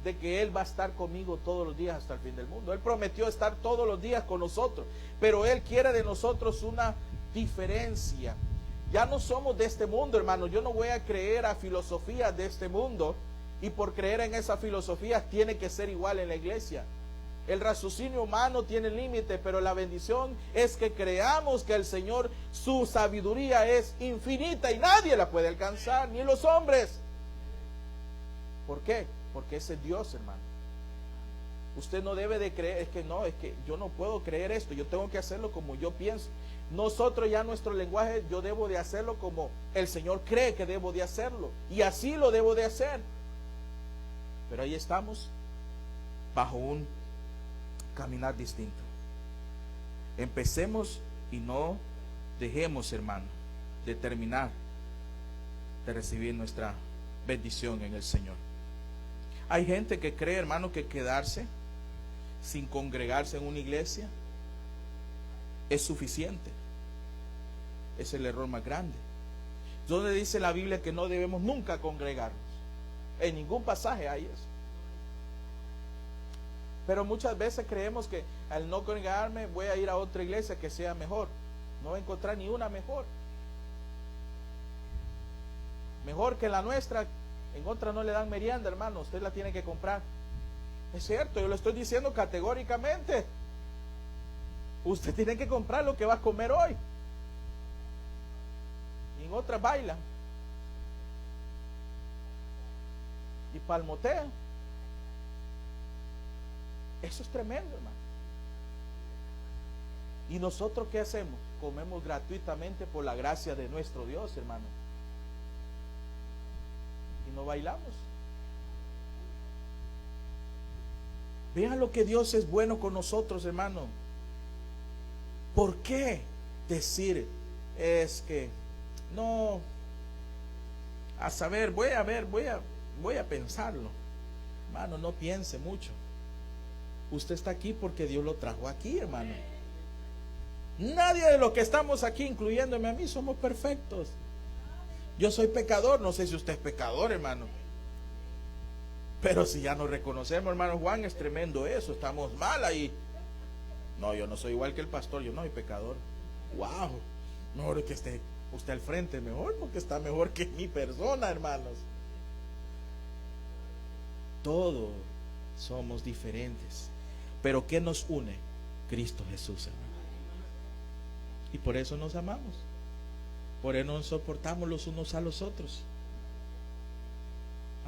de que Él va a estar conmigo todos los días hasta el fin del mundo. Él prometió estar todos los días con nosotros, pero Él quiere de nosotros una diferencia. Ya no somos de este mundo, hermano. Yo no voy a creer a filosofías de este mundo y por creer en esas filosofías tiene que ser igual en la iglesia. El raciocinio humano tiene límite, pero la bendición es que creamos que el Señor, su sabiduría es infinita y nadie la puede alcanzar, ni los hombres. ¿Por qué? Porque ese es Dios, hermano. Usted no debe de creer, es que yo no puedo creer esto, yo tengo que hacerlo como yo pienso. Nosotros ya nuestro lenguaje, yo debo de hacerlo como el Señor cree que debo de hacerlo. Y así lo debo de hacer. Pero ahí estamos, bajo un caminar distinto. Empecemos y no dejemos, hermano, de terminar de recibir nuestra bendición en el Señor. Hay gente que cree, hermano, que quedarse sin congregarse en una iglesia es suficiente. Es el error más grande. ¿Dónde dice la Biblia que no debemos nunca congregarnos? En ningún pasaje hay eso. Pero muchas veces creemos que al no congregarme voy a ir a otra iglesia que sea mejor. No voy a encontrar ni una mejor. Mejor que la nuestra. En otra no le dan merienda, hermano, usted la tiene que comprar. Es cierto, yo lo estoy diciendo categóricamente. Usted tiene que comprar lo que va a comer hoy. Y en otra baila. Y palmotea. Eso es tremendo, hermano. ¿Y nosotros qué hacemos? Comemos gratuitamente por la gracia de nuestro Dios, hermano. No bailamos. Vean lo que Dios es bueno con nosotros, hermano. ¿Por qué decir es que no? A saber, voy a pensarlo. Hermano, no piense mucho. Usted está aquí porque Dios lo trajo aquí, hermano. Nadie de los que estamos aquí, incluyéndome a mí, somos perfectos. Yo soy pecador, no sé si usted es pecador, hermano. Pero si ya nos reconocemos, hermano Juan, es tremendo eso, estamos mal ahí. No, yo no soy igual que el pastor, yo no soy pecador. Wow, mejor que esté usted al frente, mejor, porque está mejor que mi persona, hermanos. Todos somos diferentes, pero ¿qué nos une? Cristo Jesús, hermano. Y por eso nos amamos, por eso nos soportamos los unos a los otros.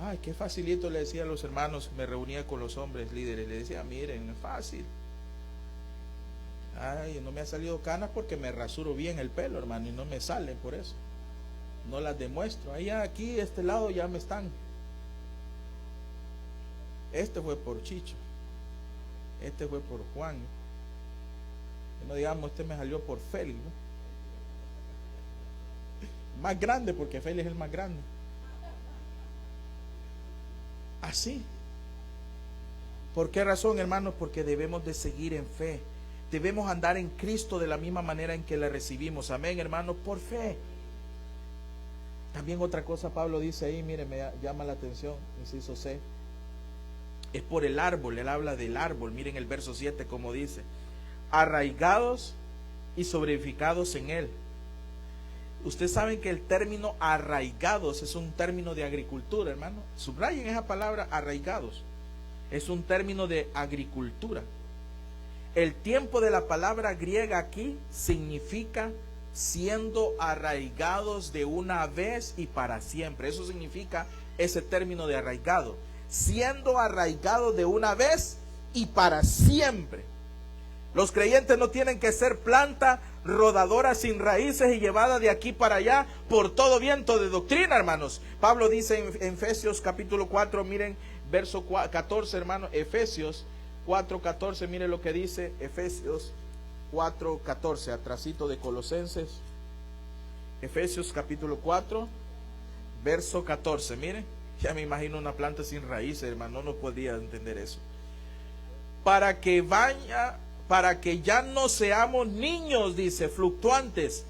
Ay, qué facilito, le decía a los hermanos, me reunía con los hombres líderes, le decía, miren, es fácil. Ay, no me ha salido canas porque me rasuro bien el pelo, hermano, y no me salen por eso. No las demuestro. Allá, aquí, este lado ya me están. Este fue por Chicho. Este fue por Juan. No digamos, este me salió por Félix, ¿no? Más grande, porque Félix es el más grande. Así. ¿Por qué razón, hermanos? Porque debemos de seguir en fe. Debemos andar en Cristo de la misma manera en que le recibimos. Amén, hermanos, por fe. También otra cosa Pablo dice ahí, mire, me llama la atención, inciso C. Es por el árbol, él habla del árbol. Miren el verso 7 como dice: arraigados y sobreedificados en él. Ustedes saben que el término arraigados es un término de agricultura, hermano. Subrayen esa palabra, arraigados. Es un término de agricultura. El tiempo de la palabra griega aquí significa siendo arraigados de una vez y para siempre. Eso significa ese término de arraigado. Siendo arraigados de una vez y para siempre. Los creyentes no tienen que ser planta rodadora sin raíces y llevada de aquí para allá por todo viento de doctrina, hermanos. Pablo dice en Efesios capítulo 4, miren, verso 14, hermanos. Efesios 4:14, miren lo que dice Efesios 4:14, atrasito de Colosenses. Efesios capítulo 4, verso 14, miren. Ya me imagino una planta sin raíces, hermano, no podía entender eso. Para que ya no seamos niños, dice, fluctuantes,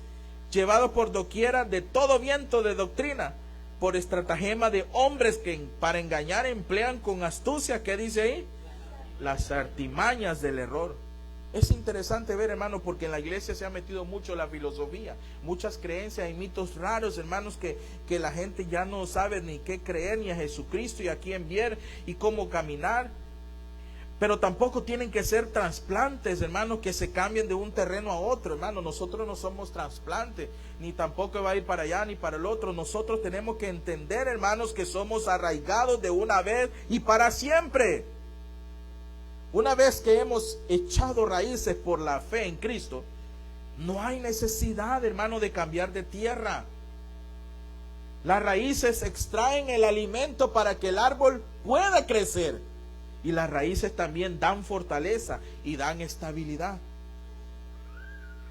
llevados por doquiera de todo viento de doctrina, por estratagema de hombres que para engañar emplean con astucia, ¿qué dice ahí? Las artimañas del error. Es interesante ver, hermano, porque en la iglesia se ha metido mucho la filosofía, muchas creencias y mitos raros, hermanos, que la gente ya no sabe ni qué creer, ni a Jesucristo y a quién ver y cómo caminar. Pero tampoco tienen que ser trasplantes, hermanos, que se cambien de un terreno a otro, hermano. Nosotros no somos trasplantes, ni tampoco va a ir para allá ni para el otro. Nosotros tenemos que entender, hermanos, que somos arraigados de una vez y para siempre. Una vez que hemos echado raíces por la fe en Cristo, no hay necesidad, hermano, de cambiar de tierra. Las raíces extraen el alimento para que el árbol pueda crecer. Y las raíces también dan fortaleza y dan estabilidad.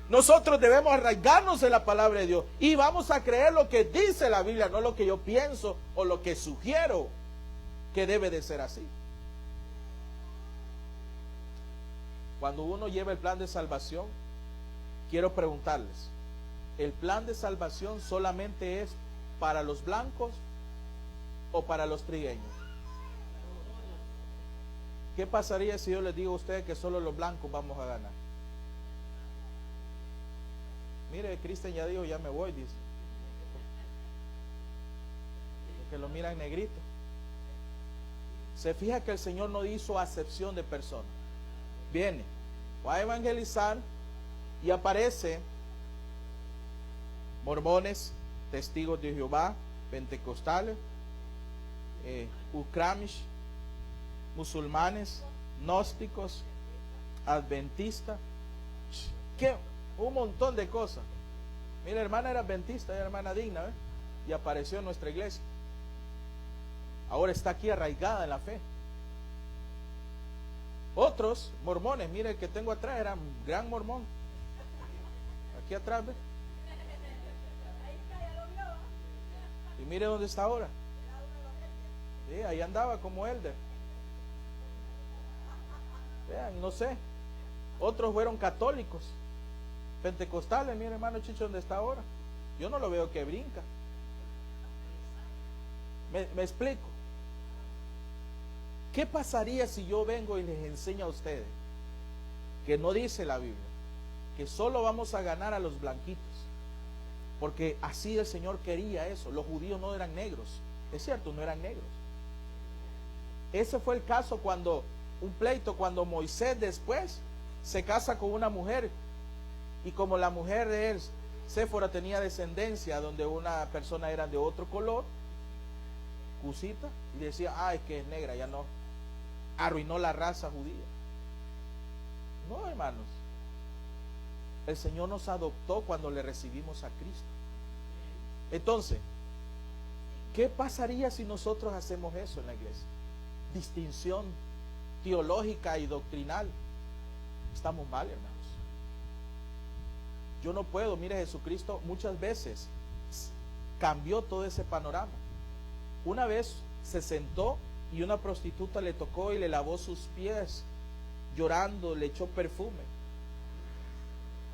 Nosotros debemos arraigarnos en la palabra de Dios y vamos a creer lo que dice la Biblia, no lo que yo pienso o lo que sugiero que debe de ser así. Cuando uno lleva el plan de salvación, quiero preguntarles, ¿el plan de salvación solamente es para los blancos o para los trigueños? ¿Qué pasaría si yo les digo a ustedes que solo los blancos vamos a ganar? Mire, Cristian ya dijo, ya me voy, dice. Porque lo miran negrito. Se fija que el Señor no hizo acepción de personas. Viene, va a evangelizar y aparece mormones, testigos de Jehová, pentecostales, ucramish, musulmanes, gnósticos, adventistas, un montón de cosas. Mira, hermana era adventista, era hermana digna, ¿eh? Y apareció en nuestra iglesia. Ahora está aquí arraigada en la fe. Otros mormones, mire el que tengo atrás, era un gran mormón. Aquí atrás, ¿ve? Y mire dónde está ahora. Sí, ahí andaba como elder. Vean, no sé. Otros fueron católicos, pentecostales. Mire, hermano Chicho, ¿dónde está ahora? Yo no lo veo que brinca. Me explico. ¿Qué pasaría si yo vengo y les enseño a ustedes que no dice la Biblia, que solo vamos a ganar a los blanquitos? Porque así el Señor quería eso. Los judíos no eran negros. Es cierto, no eran negros. Ese fue el caso cuando, un pleito, cuando Moisés después se casa con una mujer. Y como la mujer de él, Séfora, tenía descendencia donde una persona era de otro color, Cusita, y decía, es que es negra, ya no. Arruinó la raza judía. No, hermanos. El Señor nos adoptó cuando le recibimos a Cristo. Entonces, ¿qué pasaría si nosotros hacemos eso en la iglesia? Distinción teológica y doctrinal. Estamos mal, hermanos. Yo no puedo, mire, Jesucristo muchas veces cambió todo ese panorama. Una vez se sentó y una prostituta le tocó y le lavó sus pies, llorando, le echó perfume.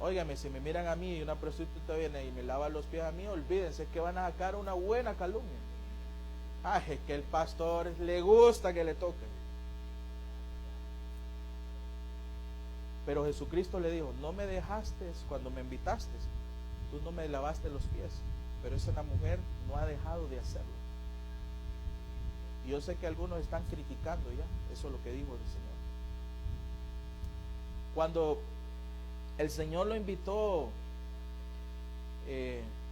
Óigame, si me miran a mí y una prostituta viene y me lava los pies a mí, olvídense que van a sacar una buena calumnia. Es que el pastor le gusta que le toquen. Pero Jesucristo le dijo, no me dejaste cuando me invitaste, tú no me lavaste los pies. Pero esa mujer no ha dejado de hacerlo. Y yo sé que algunos están criticando ya, eso es lo que dijo el Señor. Cuando el Señor lo invitó,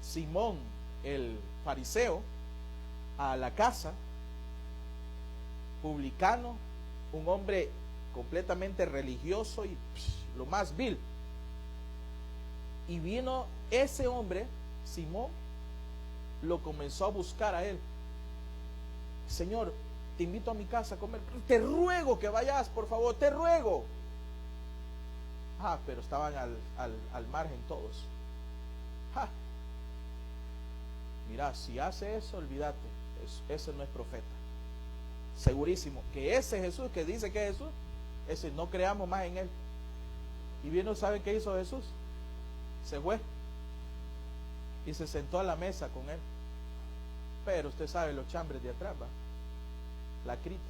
Simón, el fariseo, a la casa, publicano, un hombre completamente religioso y lo más vil. Y vino ese hombre, Simón, lo comenzó a buscar a él. Señor, te invito a mi casa a comer, te ruego que vayas, por favor, te ruego. Pero estaban al margen todos. Mira, si hace eso, olvídate, ese no es profeta. Segurísimo que ese Jesús que dice que es Jesús, ese no creamos más en él. Y vino, ¿saben qué hizo Jesús? Se fue y se sentó a la mesa con él. Pero usted sabe los chambres de atrás, ¿va? La crítica.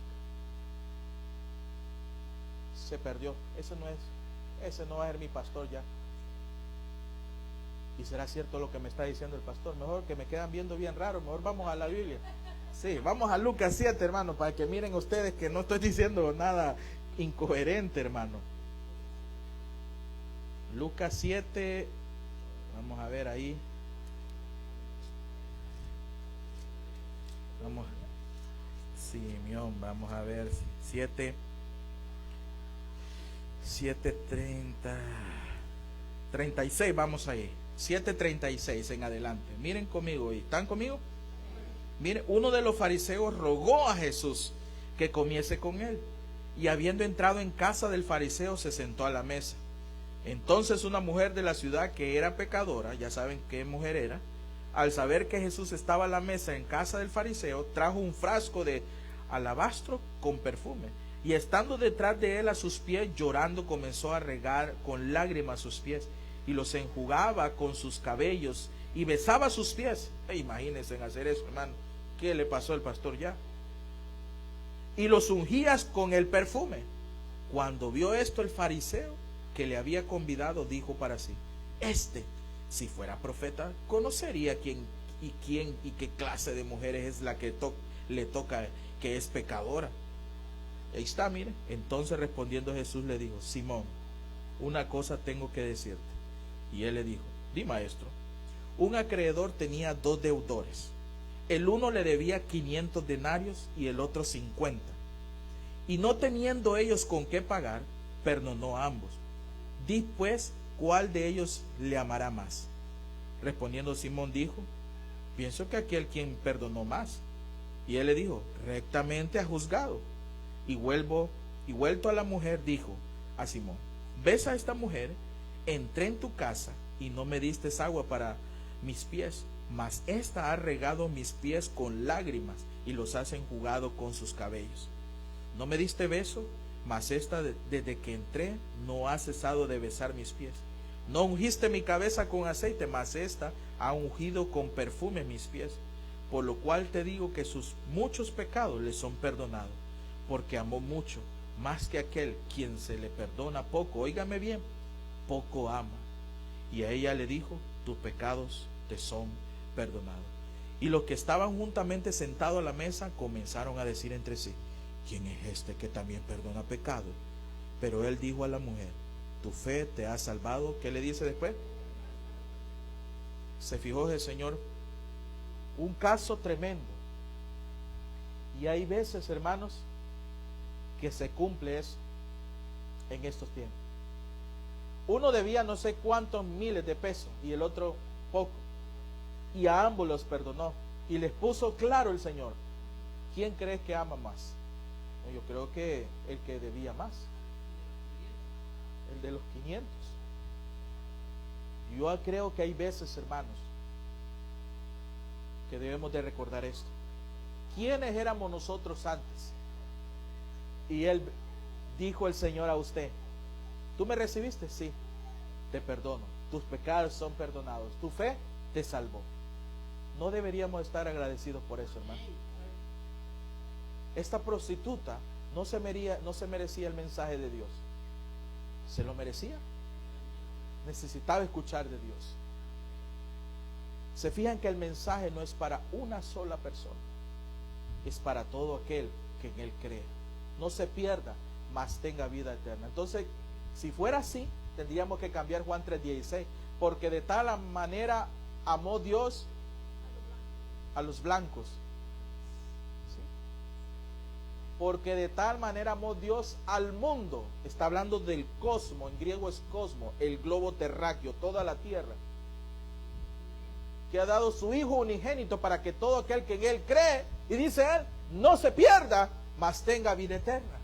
Se perdió. Ese no va a ser mi pastor ya. Y será cierto lo que me está diciendo el pastor. Mejor que me quedan viendo bien raro. Mejor vamos a la Biblia. Sí, vamos a Lucas 7, hermano, para que miren ustedes que no estoy diciendo nada incoherente, hermano. Lucas 7, vamos a ver ahí. Vamos, Simeón, vamos a ver, 36, vamos ahí, 7:36 en adelante. Miren conmigo, ¿están conmigo? Miren, uno de los fariseos rogó a Jesús que comiese con él, y habiendo entrado en casa del fariseo, se sentó a la mesa. Entonces una mujer de la ciudad que era pecadora, ya saben qué mujer era, al saber que Jesús estaba a la mesa en casa del fariseo, trajo un frasco de alabastro con perfume, y estando detrás de él a sus pies, llorando, comenzó a regar con lágrimas sus pies, y los enjugaba con sus cabellos, y besaba sus pies. Imagínense en hacer eso, hermano. ¿Qué le pasó al pastor ya? Y los ungías con el perfume. Cuando vio esto el fariseo que le había convidado, dijo para sí, si fuera profeta, conocería quién y qué clase de mujeres es la que le toca, que es pecadora. Ahí está, mire. Entonces respondiendo Jesús le dijo, Simón, una cosa tengo que decirte. Y él le dijo, di, maestro. Un acreedor tenía 2 deudores. El uno le debía 500 denarios y el otro 50. Y no teniendo ellos con qué pagar, perdonó a ambos. Di pues, ¿cuál de ellos le amará más? Respondiendo Simón dijo, pienso que aquel quien perdonó más. Y él le dijo, rectamente ha juzgado. Y vuelto a la mujer, dijo a Simón, ¿ves a esta mujer? Entré en tu casa y no me diste agua para mis pies, mas ésta ha regado mis pies con lágrimas y los has enjugado con sus cabellos. No me diste beso, mas ésta desde que entré no ha cesado de besar mis pies. No ungiste mi cabeza con aceite, mas ésta ha ungido con perfume mis pies. Por lo cual te digo que sus muchos pecados les son perdonados, porque amó mucho, más que aquel quien se le perdona poco. Óigame bien, poco ama. Y a ella le dijo, tus pecados te son perdonados. Y los que estaban juntamente sentados a la mesa comenzaron a decir entre sí, ¿quién es este que también perdona pecado? Pero él dijo a la mujer, tu fe te ha salvado. ¿Qué le dice después? Se fijó el Señor, un caso tremendo. Y hay veces, hermanos, que se cumple eso en estos tiempos. Uno debía no sé cuántos miles de pesos y el otro poco, y a ambos los perdonó y les puso claro el Señor, ¿quién crees que ama más? Yo creo que el que debía más, el de los 500. Yo creo que hay veces, hermanos, que debemos de recordar esto. ¿Quiénes éramos nosotros antes? Y él dijo el Señor a usted, ¿tú me recibiste? Sí, te perdono, tus pecados son perdonados, tu fe te salvó. No deberíamos estar agradecidos por eso, hermano. Esta prostituta no se merecía el mensaje de Dios. ¿Se lo merecía? Necesitaba escuchar de Dios. Se fijan que el mensaje no es para una sola persona, es para todo aquel que en él cree. No se pierda, mas tenga vida eterna. Entonces, si fuera así, tendríamos que cambiar Juan 3:16, porque de tal manera amó Dios a los blancos. ¿Sí? Porque de tal manera amó Dios al mundo. Está hablando del cosmos, en griego es cosmos, el globo terráqueo, toda la tierra, que ha dado su Hijo unigénito para que todo aquel que en él cree, y dice él, no se pierda, mas tenga vida eterna.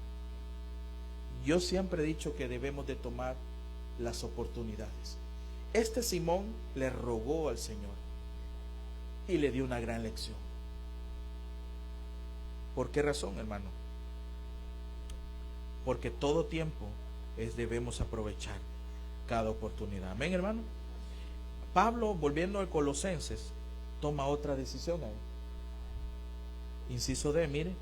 Yo siempre he dicho que debemos de tomar las oportunidades. Este Simón le rogó al Señor y le dio una gran lección. ¿Por qué razón, hermano? Porque todo tiempo debemos aprovechar cada oportunidad. Amén, hermano. Pablo, volviendo al Colosenses, toma otra decisión ahí. Inciso D, mire,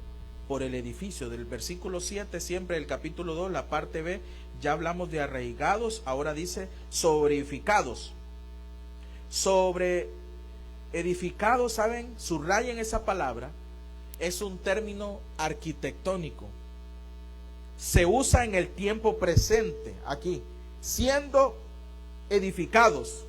por el edificio del versículo 7, siempre el capítulo 2, la parte B, ya hablamos de arraigados, ahora dice sobre edificados. Sobre edificados, ¿saben? Subrayen esa palabra, es un término arquitectónico. Se usa en el tiempo presente, aquí, siendo edificados.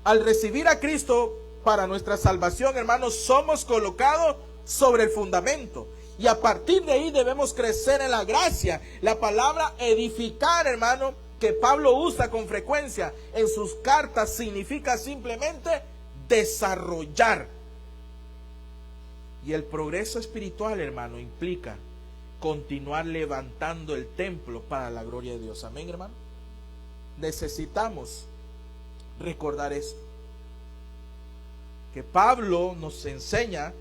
Al recibir a Cristo para nuestra salvación, hermanos, somos colocados sobre el fundamento. Y a partir de ahí debemos crecer en la gracia. La palabra edificar, hermano, que Pablo usa con frecuencia en sus cartas, significa simplemente desarrollar. Y el progreso espiritual, hermano, implica continuar levantando el templo para la gloria de Dios. Amén, hermano. Necesitamos recordar esto, que Pablo nos enseña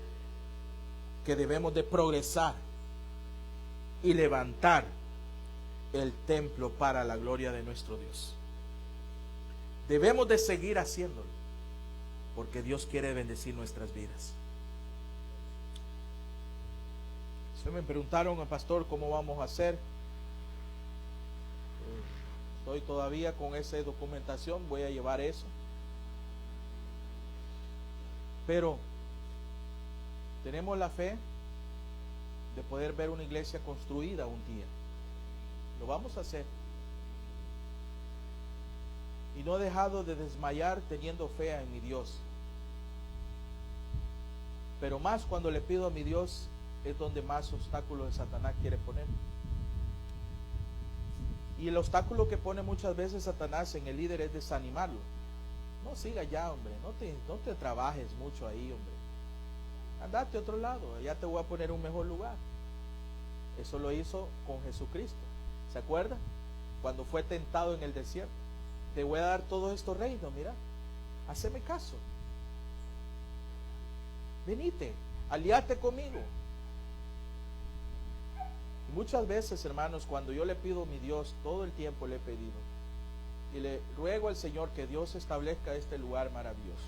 que debemos de progresar y levantar el templo para la gloria de nuestro Dios. Debemos de seguir haciéndolo, porque Dios quiere bendecir nuestras vidas. Se me preguntaron, pastor, ¿cómo vamos a hacer? Estoy todavía con esa documentación, voy a llevar eso. Pero tenemos la fe de poder ver una iglesia construida un día. Lo vamos a hacer. Y no he dejado de desmayar teniendo fe en mi Dios. Pero más cuando le pido a mi Dios, es donde más obstáculos de Satanás quiere poner. Y el obstáculo que pone muchas veces Satanás en el líder es desanimarlo. No siga ya, hombre, no te trabajes mucho ahí, hombre. Andate a otro lado, ya te voy a poner un mejor lugar. Eso lo hizo con Jesucristo. ¿Se acuerda? Cuando fue tentado en el desierto. Te voy a dar todos estos reinos, mira. Haceme caso. Venite, aliate conmigo. Muchas veces, hermanos, cuando yo le pido a mi Dios, todo el tiempo le he pedido, y le ruego al Señor que Dios establezca este lugar maravilloso.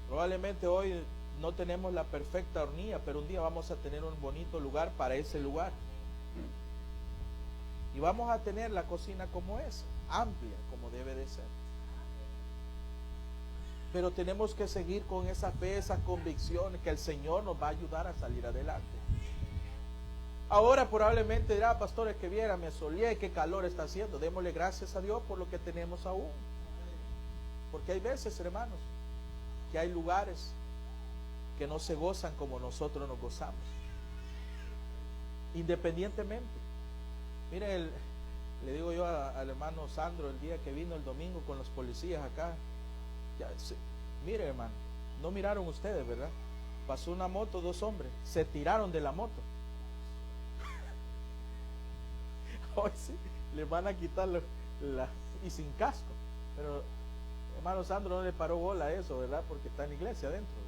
Probablemente hoy no tenemos la perfecta hornilla, pero un día vamos a tener un bonito lugar para ese lugar. Y vamos a tener la cocina como es, amplia, como debe de ser. Pero tenemos que seguir con esa fe, esa convicción que el Señor nos va a ayudar a salir adelante. Ahora probablemente dirá, pastores, que viera, me soleé, qué calor está haciendo. Démosle gracias a Dios por lo que tenemos aún. Porque hay veces, hermanos, que hay lugares que no se gozan como nosotros nos gozamos. Independientemente. Miren, le digo yo al hermano Sandro el día que vino el domingo con los policías acá. Mire, hermano, no miraron ustedes, ¿verdad? Pasó una moto, 2 hombres, se tiraron de la moto. Hoy sí, les van a quitar y sin casco. Pero hermano Sandro no le paró bola a eso, ¿verdad? Porque está en la iglesia adentro, ¿verdad?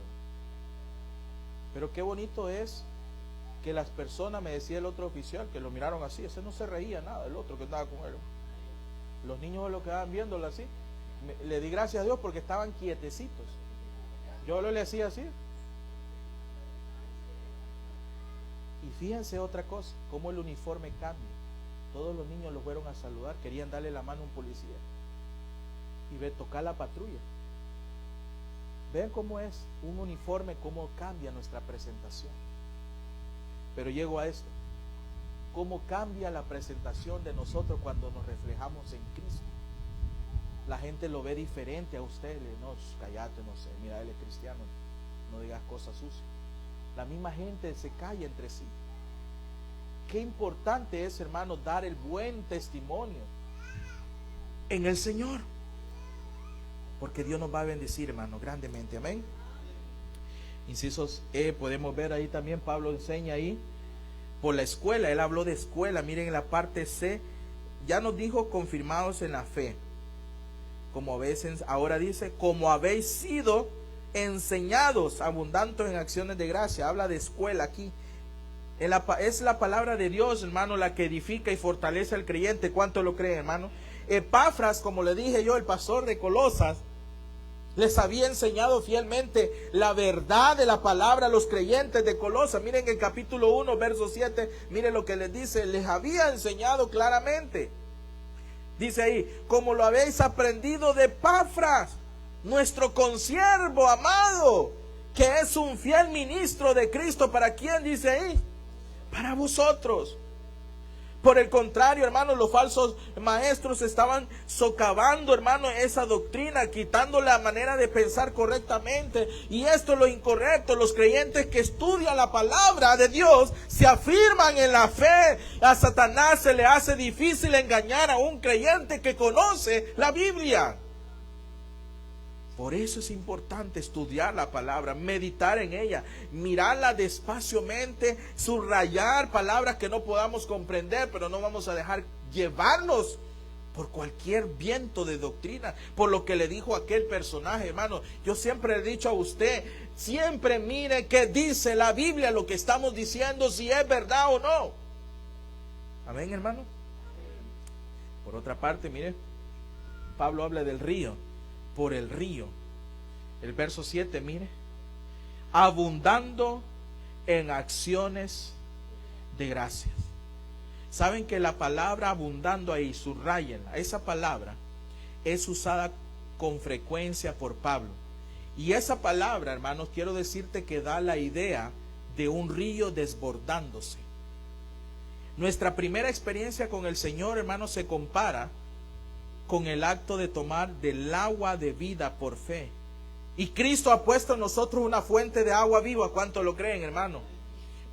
Pero qué bonito es que las personas, me decía el otro oficial, que lo miraron así, ese no se reía nada, el otro que andaba con él. Los niños lo quedaban viéndolo así. Le di gracias a Dios porque estaban quietecitos. Yo le hacía así. Y fíjense otra cosa, cómo el uniforme cambia. Todos los niños lo fueron a saludar, querían darle la mano a un policía y tocar la patrulla. Vean cómo es un uniforme, cómo cambia nuestra presentación. Pero llego a esto, cómo cambia la presentación de nosotros cuando nos reflejamos en Cristo. La gente lo ve diferente a usted. No, cállate, no sé, mira, él es cristiano, no digas cosas sucias. La misma gente se calla entre sí. Qué importante es, hermano, dar el buen testimonio en el Señor, porque Dios nos va a bendecir, hermano, grandemente. Amén. Incisos podemos ver ahí también, Pablo enseña ahí por la escuela. Él habló de escuela. Miren en la parte C, ya nos dijo confirmados en la fe, como a veces ahora dice, como habéis sido enseñados, abundantes en acciones de gracia. Habla de escuela aquí. Es la palabra de Dios, hermano, la que edifica y fortalece al creyente. ¿Cuánto lo creen, hermano? Epafras, como le dije yo, el pastor de Colosas, les había enseñado fielmente la verdad de la palabra a los creyentes de Colosas. Miren el capítulo 1, verso 7, miren lo que les dice. Les había enseñado claramente. Dice ahí, como lo habéis aprendido de Epafras, nuestro consiervo amado, que es un fiel ministro de Cristo. ¿Para quién dice ahí? Para vosotros. Por el contrario, hermanos, los falsos maestros estaban socavando, hermano, esa doctrina, quitando la manera de pensar correctamente. Y esto es lo incorrecto. Los creyentes que estudian la palabra de Dios se afirman en la fe. A Satanás se le hace difícil engañar a un creyente que conoce la Biblia. Por eso es importante estudiar la palabra, meditar en ella, mirarla despaciamente, subrayar palabras que no podamos comprender, pero no vamos a dejar llevarnos por cualquier viento de doctrina, por lo que le dijo aquel personaje, hermano. Yo siempre he dicho a usted, siempre mire qué dice la Biblia, lo que estamos diciendo, si es verdad o no. Amén, hermano. Por otra parte, mire, Pablo habla del río. Por el río, el verso 7, mire, abundando en acciones de gracias. Saben que la palabra abundando ahí, subrayenla, esa palabra es usada con frecuencia por Pablo. Y esa palabra, hermanos, quiero decirte que da la idea de un río desbordándose. Nuestra primera experiencia con el Señor, hermanos, se compara con el acto de tomar del agua de vida por fe. Y Cristo ha puesto en nosotros una fuente de agua viva. ¿Cuánto lo creen, hermano?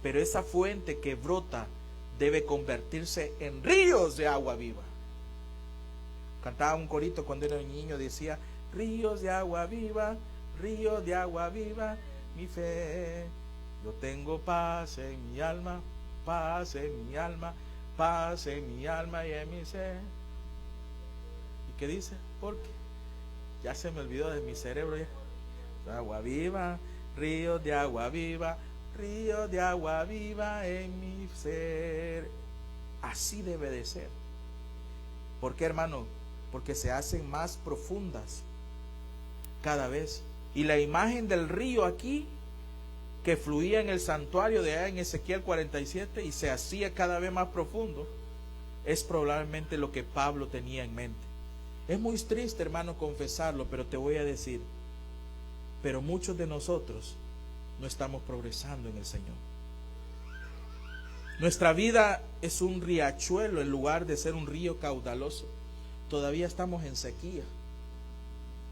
Pero esa fuente que brota debe convertirse en ríos de agua viva. Cantaba un corito cuando era un niño, decía: ríos de agua viva, mi fe. Yo tengo paz en mi alma, paz en mi alma, paz en mi alma y en mi ser. ¿Qué dice? Porque ya se me olvidó de mi cerebro ya. Agua viva, río de agua viva en mi ser. Así debe de ser. ¿Por qué, hermano? Porque se hacen más profundas cada vez. Y la imagen del río aquí que fluía en el santuario de allá en Ezequiel 47 y se hacía cada vez más profundo, es probablemente lo que Pablo tenía en mente. Es muy triste, hermano, confesarlo, pero te voy a decir, pero muchos de nosotros no estamos progresando en el Señor. Nuestra vida es un riachuelo en lugar de ser un río caudaloso. Todavía estamos en sequía.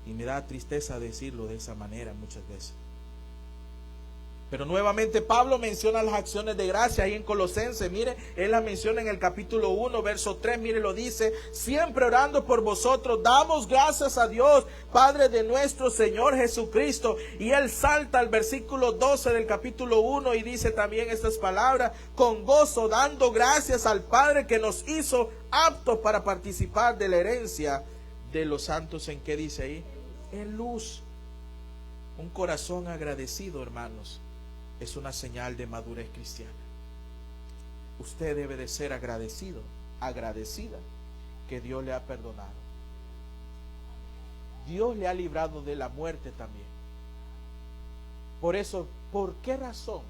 Y me da tristeza decirlo de esa manera muchas veces. Pero nuevamente Pablo menciona las acciones de gracia ahí en Colosenses. Mire, él las menciona en el capítulo 1, verso 3. Mire, lo dice: siempre orando por vosotros, damos gracias a Dios, Padre de nuestro Señor Jesucristo. Y él salta al versículo 12 del capítulo 1 y dice también estas palabras: con gozo, dando gracias al Padre que nos hizo aptos para participar de la herencia de los santos. ¿En qué dice ahí? En luz. Un corazón agradecido, hermanos, es una señal de madurez cristiana. Usted debe de ser agradecido, agradecida, que Dios le ha perdonado. Dios le ha librado de la muerte también. Por eso, ¿por qué razón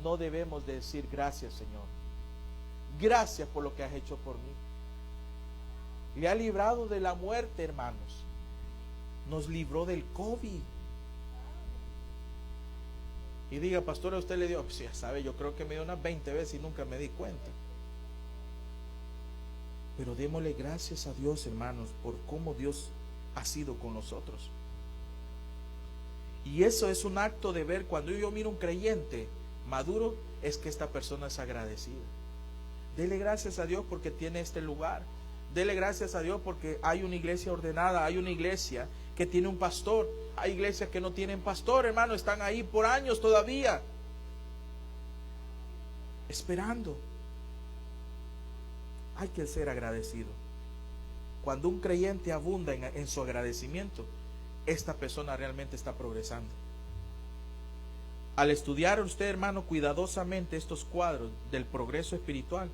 no debemos de decir gracias, Señor? Gracias por lo que has hecho por mí. Le ha librado de la muerte, hermanos. Nos libró del COVID. Y diga: pastor, a usted le dio, pues ya sabe, yo creo que me dio unas 20 veces y nunca me di cuenta. Pero démosle gracias a Dios, hermanos, por cómo Dios ha sido con nosotros. Y eso es un acto de ver. Cuando yo miro un creyente maduro, es que esta persona es agradecida. Dele gracias a Dios porque tiene este lugar. Dele gracias a Dios porque hay una iglesia ordenada, hay una iglesia que tiene un pastor. Hay iglesias que no tienen pastor, hermano, están ahí por años todavía, esperando. Hay que ser agradecido. Cuando un creyente abunda en su agradecimiento, esta persona realmente está progresando. Al estudiar usted, hermano, cuidadosamente estos cuadros del progreso espiritual,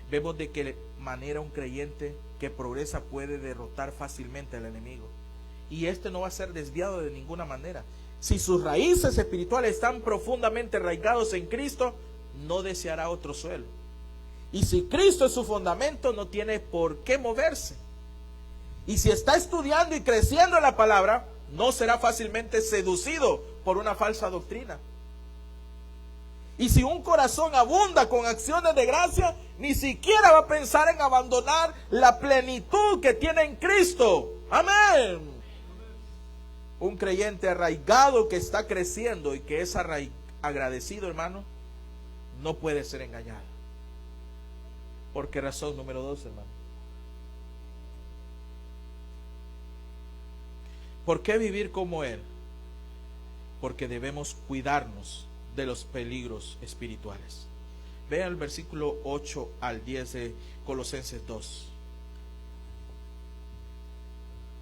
vemos de qué manera un creyente que progresa puede derrotar fácilmente al enemigo. Y este no va a ser desviado de ninguna manera. Si sus raíces espirituales están profundamente arraigados en Cristo, no deseará otro suelo. Y si Cristo es su fundamento, no tiene por qué moverse. Y si está estudiando y creciendo en la palabra, no será fácilmente seducido por una falsa doctrina. Y si un corazón abunda con acciones de gracia, ni siquiera va a pensar en abandonar la plenitud que tiene en Cristo. Amén. Un creyente arraigado que está creciendo y que es agradecido, hermano, no puede ser engañado. ¿Por qué razón? Número 2, hermano. ¿Por qué vivir como Él? Porque debemos cuidarnos de los peligros espirituales. Vean el versículo 8 al 10 de Colosenses 2.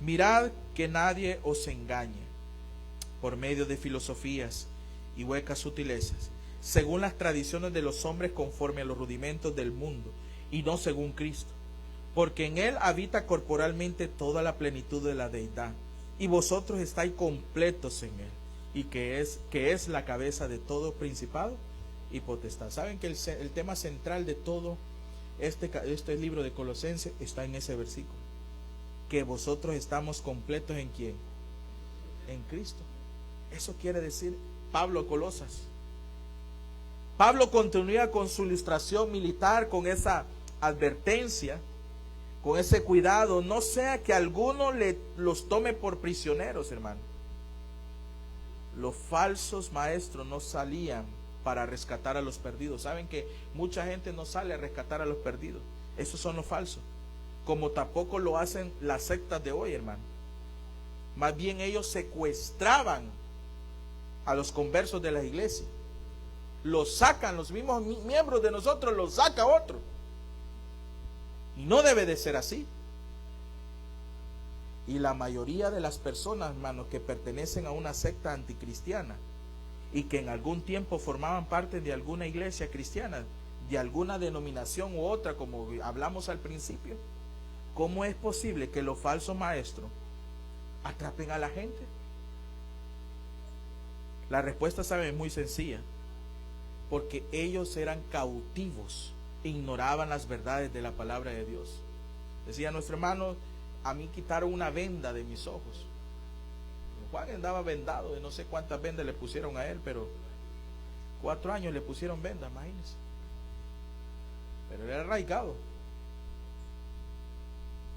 Mirad que nadie os engañe por medio de filosofías y huecas sutilezas, según las tradiciones de los hombres, conforme a los rudimentos del mundo, y no según Cristo, porque en Él habita corporalmente toda la plenitud de la deidad, y vosotros estáis completos en Él, y que es la cabeza de todo principado y potestad. Saben que el tema central de todo este libro de Colosenses está en ese versículo. Que vosotros estamos completos ¿en quién? En Cristo. Eso quiere decir Pablo a Colosas. Pablo continúa con su ilustración militar, con esa advertencia, con ese cuidado. No sea que alguno los tome por prisioneros, hermano. Los falsos maestros no salían para rescatar a los perdidos. Saben que mucha gente no sale a rescatar a los perdidos. Esos son los falsos. Como tampoco lo hacen las sectas de hoy, hermano. Más bien ellos secuestraban a los conversos de las iglesias. Los sacan, los mismos miembros de nosotros los saca otro. Y no debe de ser así. Y la mayoría de las personas, hermanos, que pertenecen a una secta anticristiana y que en algún tiempo formaban parte de alguna iglesia cristiana, de alguna denominación u otra, como hablamos al principio, ¿cómo es posible que los falsos maestros atrapen a la gente? La respuesta, ¿saben? Es muy sencilla. Porque ellos eran cautivos, ignoraban las verdades de la palabra de Dios. Decía nuestro hermano, a mí quitaron una venda de mis ojos. Juan andaba vendado, y no sé cuántas vendas le pusieron a él, pero 4 años le pusieron vendas, imagínense. Pero era arraigado.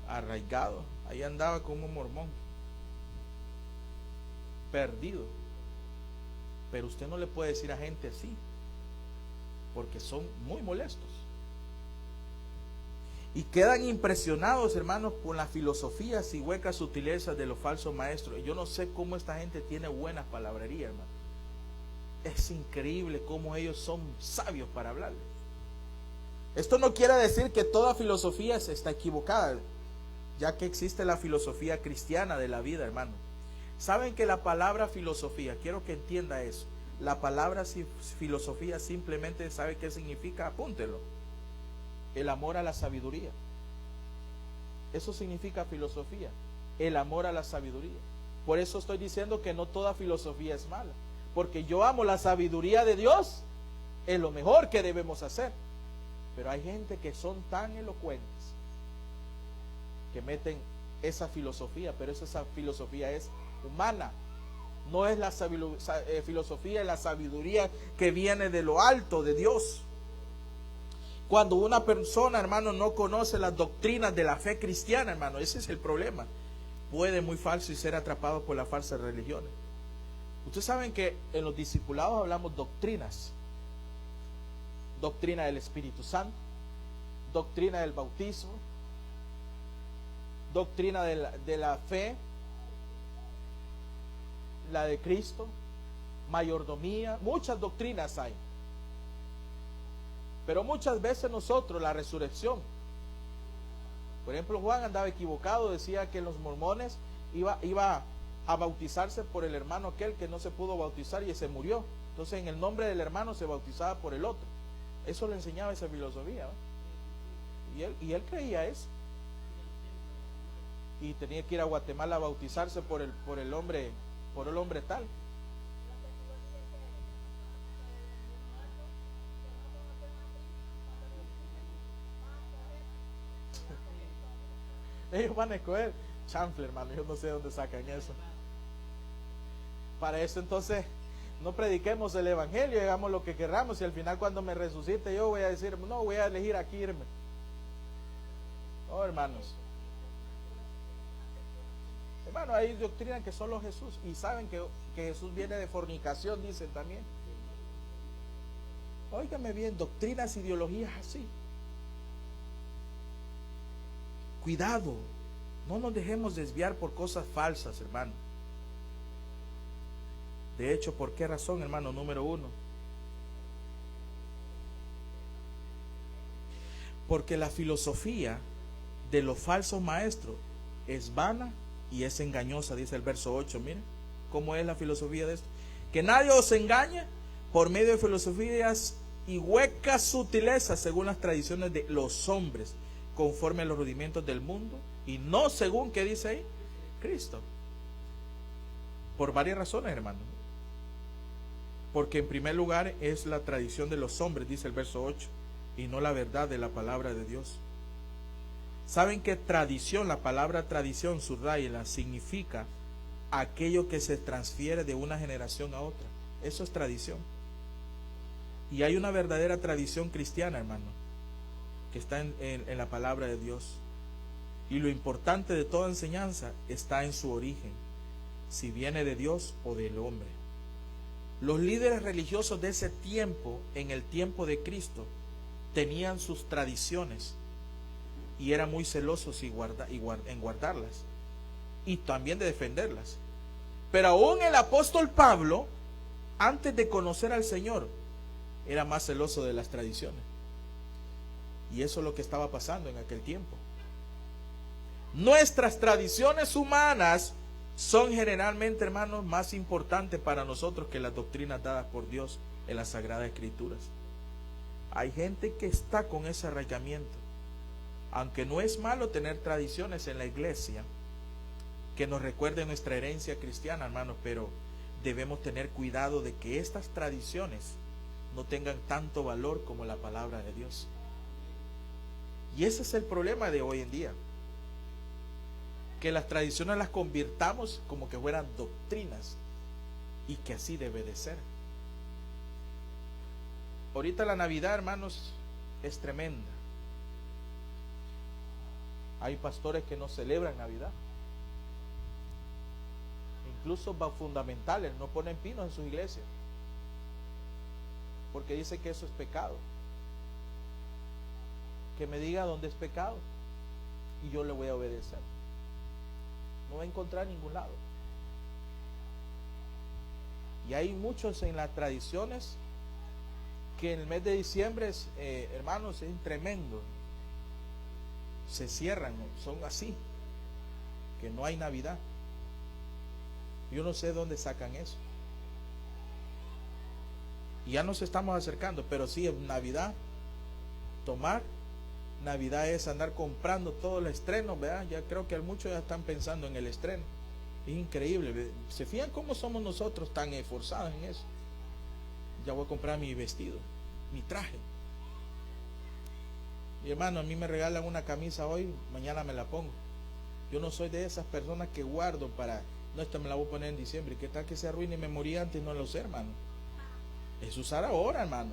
Arraigado. Ahí andaba como un mormón. Perdido. Pero usted no le puede decir a gente así, porque son muy molestos. Y quedan impresionados, hermanos, con las filosofías y huecas sutilezas de los falsos maestros. Yo no sé cómo esta gente tiene buenas palabrerías, hermano. Es increíble cómo ellos son sabios para hablarle. Esto no quiere decir que toda filosofía está equivocada, ya que existe la filosofía cristiana de la vida, hermano. Saben que la palabra filosofía, quiero que entienda eso, la palabra filosofía simplemente, ¿sabe qué significa? Apúntelo. El amor a la sabiduría. Eso significa filosofía, el amor a la sabiduría. Por eso estoy diciendo que no toda filosofía es mala, porque yo amo la sabiduría de Dios, es lo mejor que debemos hacer. Pero hay gente que son tan elocuentes que meten esa filosofía, pero esa filosofía es humana. No es la filosofía y la sabiduría que viene de lo alto de Dios. Cuando una persona, hermano, no conoce las doctrinas de la fe cristiana, hermano, ese es el problema. Puede muy falso y ser atrapado por las falsas religiones. Ustedes saben que en los discipulados hablamos doctrinas. Doctrina del Espíritu Santo, doctrina del bautismo, doctrina de la fe, la de Cristo, mayordomía, muchas doctrinas hay. Pero muchas veces nosotros, la resurrección, por ejemplo, Juan andaba equivocado, decía que los mormones iba a bautizarse por el hermano aquel que no se pudo bautizar y se murió. Entonces en el nombre del hermano se bautizaba por el otro. Eso le enseñaba esa filosofía, ¿no? Y él creía eso. Y tenía que ir a Guatemala a bautizarse por el hombre tal. Ellos van a escoger chanfle, hermano. Yo no sé de dónde sacan eso. Para eso entonces no prediquemos el evangelio, hagamos lo que queramos, y al final cuando me resucite yo voy a decir, no, voy a elegir aquí irme. No, hermanos. Hermano, hay doctrinas que solo Jesús, y saben que Jesús viene de fornicación, dicen también. Óigame bien, doctrinas, ideologías así. Cuidado, no nos dejemos desviar por cosas falsas, hermano. De hecho, ¿por qué razón, hermano? Número 1. Porque la filosofía de los falsos maestros es vana y es engañosa, dice el verso 8. Miren cómo es la filosofía de esto. Que nadie os engañe por medio de filosofías y huecas sutilezas según las tradiciones de los hombres, conforme a los rudimentos del mundo, y no según, ¿qué dice ahí? Cristo. Por varias razones, hermano. Porque en primer lugar es la tradición de los hombres, dice el verso 8, y no la verdad de la palabra de Dios. ¿Saben que tradición, la palabra tradición, subrayela, significa aquello que se transfiere de una generación a otra? Eso es tradición. Y hay una verdadera tradición cristiana, hermano, que está en la palabra de Dios. Y lo importante de toda enseñanza está en su origen, si viene de Dios o del hombre. Los líderes religiosos de ese tiempo, en el tiempo de Cristo, tenían sus tradiciones y eran muy celosos en guardarlas y también de defenderlas. Pero aún el apóstol Pablo, antes de conocer al Señor, era más celoso de las tradiciones. Y eso es lo que estaba pasando en aquel tiempo. Nuestras tradiciones humanas son generalmente, hermanos, más importantes para nosotros que las doctrinas dadas por Dios en las Sagradas Escrituras. Hay gente que está con ese arraigamiento. Aunque no es malo tener tradiciones en la iglesia que nos recuerden nuestra herencia cristiana, hermanos, pero debemos tener cuidado de que estas tradiciones no tengan tanto valor como la palabra de Dios. Y ese es el problema de hoy en día, que las tradiciones las convirtamos como que fueran doctrinas, y que así debe de ser. Ahorita la Navidad, hermanos, es tremenda. Hay pastores que no celebran Navidad, incluso fundamentales, no ponen pinos en sus iglesias, porque dice que eso es pecado. Que me diga dónde es pecado y yo le voy a obedecer. No va a encontrar en ningún lado. Y hay muchos en las tradiciones que en el mes de diciembre, hermanos, es tremendo. Se cierran, son así, que no hay Navidad. Yo no sé dónde sacan eso. Y ya nos estamos acercando, pero sí, en Navidad, tomar Navidad es andar comprando todo el estreno, ¿verdad? Ya creo que muchos ya están pensando en el estreno. Es increíble. ¿Se fijan cómo somos nosotros tan esforzados en eso? Ya voy a comprar mi vestido, mi traje. Mi hermano, a mí me regalan una camisa hoy, mañana me la pongo. Yo no soy de esas personas que guardo para, no, esta me la voy a poner en diciembre. ¿Qué tal que se arruine y me morí antes? No lo sé, hermano. Es usar ahora, hermano.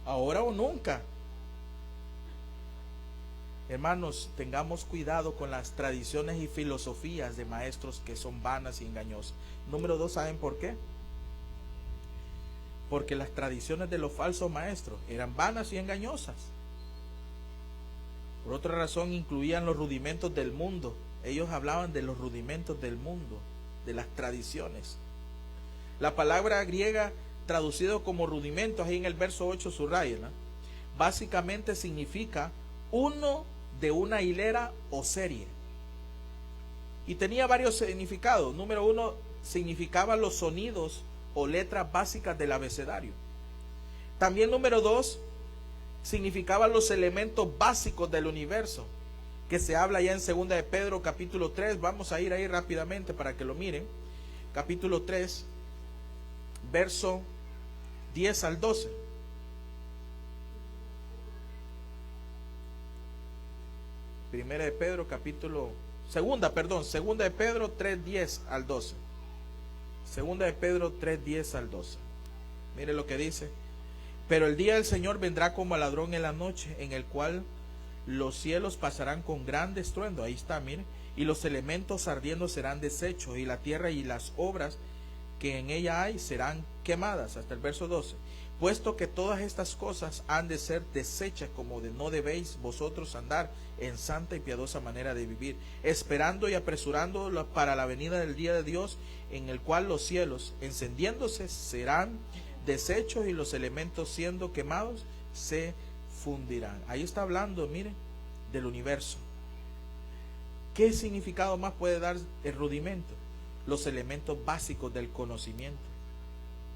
Ahora o nunca. Hermanos, tengamos cuidado con las tradiciones y filosofías de maestros que son vanas y engañosas. Número 2, ¿saben por qué? Porque las tradiciones de los falsos maestros eran vanas y engañosas. Por otra razón, incluían los rudimentos del mundo. Ellos hablaban de los rudimentos del mundo, de las tradiciones. La palabra griega traducido como rudimentos, ahí en el verso 8 subraya, ¿no? Básicamente significa uno de una hilera o serie. Y tenía varios significados. Número 1, significaba los sonidos o letras básicas del abecedario. También número 2, significaba los elementos básicos del universo, que se habla ya en 2 de Pedro capítulo 3. Vamos a ir ahí rápidamente para que lo miren. Capítulo 3, verso 10 al 12. Primera de Pedro segunda de Pedro 3:10 al 12. Segunda de Pedro 3:10 al 12. Mire lo que dice: pero el día del Señor vendrá como ladrón en la noche, en el cual los cielos pasarán con gran estruendo. Ahí está, mire. Y los elementos ardiendo serán deshechos, y la tierra y las obras que en ella hay serán quemadas. Hasta el verso 12. Puesto que todas estas cosas han de ser deshechas, como de no debéis vosotros andar en santa y piadosa manera de vivir, esperando y apresurando para la venida del día de Dios, en el cual los cielos encendiéndose serán deshechos y los elementos siendo quemados se fundirán. Ahí está hablando, mire, del universo. ¿Qué significado más puede dar el rudimento? Los elementos básicos del conocimiento,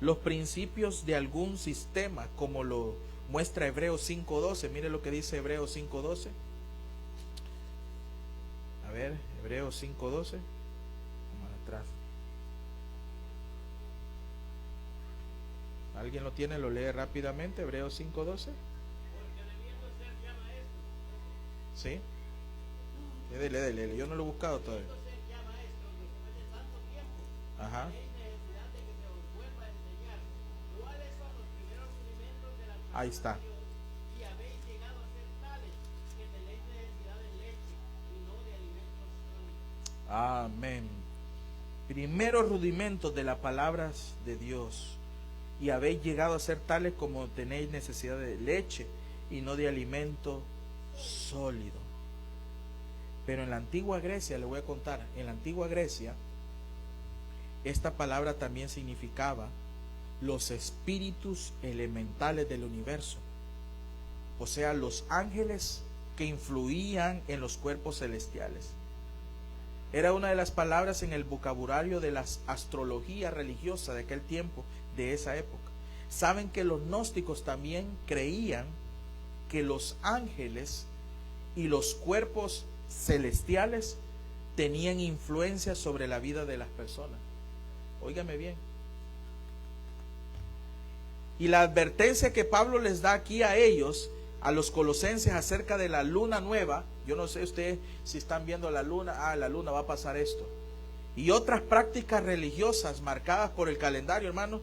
los principios de algún sistema, como lo muestra Hebreos 5:12. Mire lo que dice Hebreos 5:12. A ver, Hebreos 5:12. Vamos atrás. ¿Alguien lo tiene? Lo lee rápidamente. Hebreos 5:12. ¿Sí? Dele. Yo no lo he buscado todavía. Ajá. Ahí está. Amén. Primeros rudimentos de las palabras de Dios. Y habéis llegado a ser tales como tenéis necesidad de leche y no de alimento sólido. Pero en la antigua Grecia, le voy a contar, en la antigua Grecia, esta palabra también significaba los espíritus elementales del universo, o sea, los ángeles que influían en los cuerpos celestiales. Era una de las palabras en el vocabulario de la astrología religiosa de aquel tiempo, de esa época. Saben que los gnósticos también creían que los ángeles y los cuerpos celestiales tenían influencia sobre la vida de las personas. Óigame bien, Y la advertencia que Pablo les da aquí a ellos, a los colosenses, acerca de la luna nueva. Yo no sé ustedes si están viendo la luna. La luna va a pasar esto. Y otras prácticas religiosas marcadas por el calendario, hermano.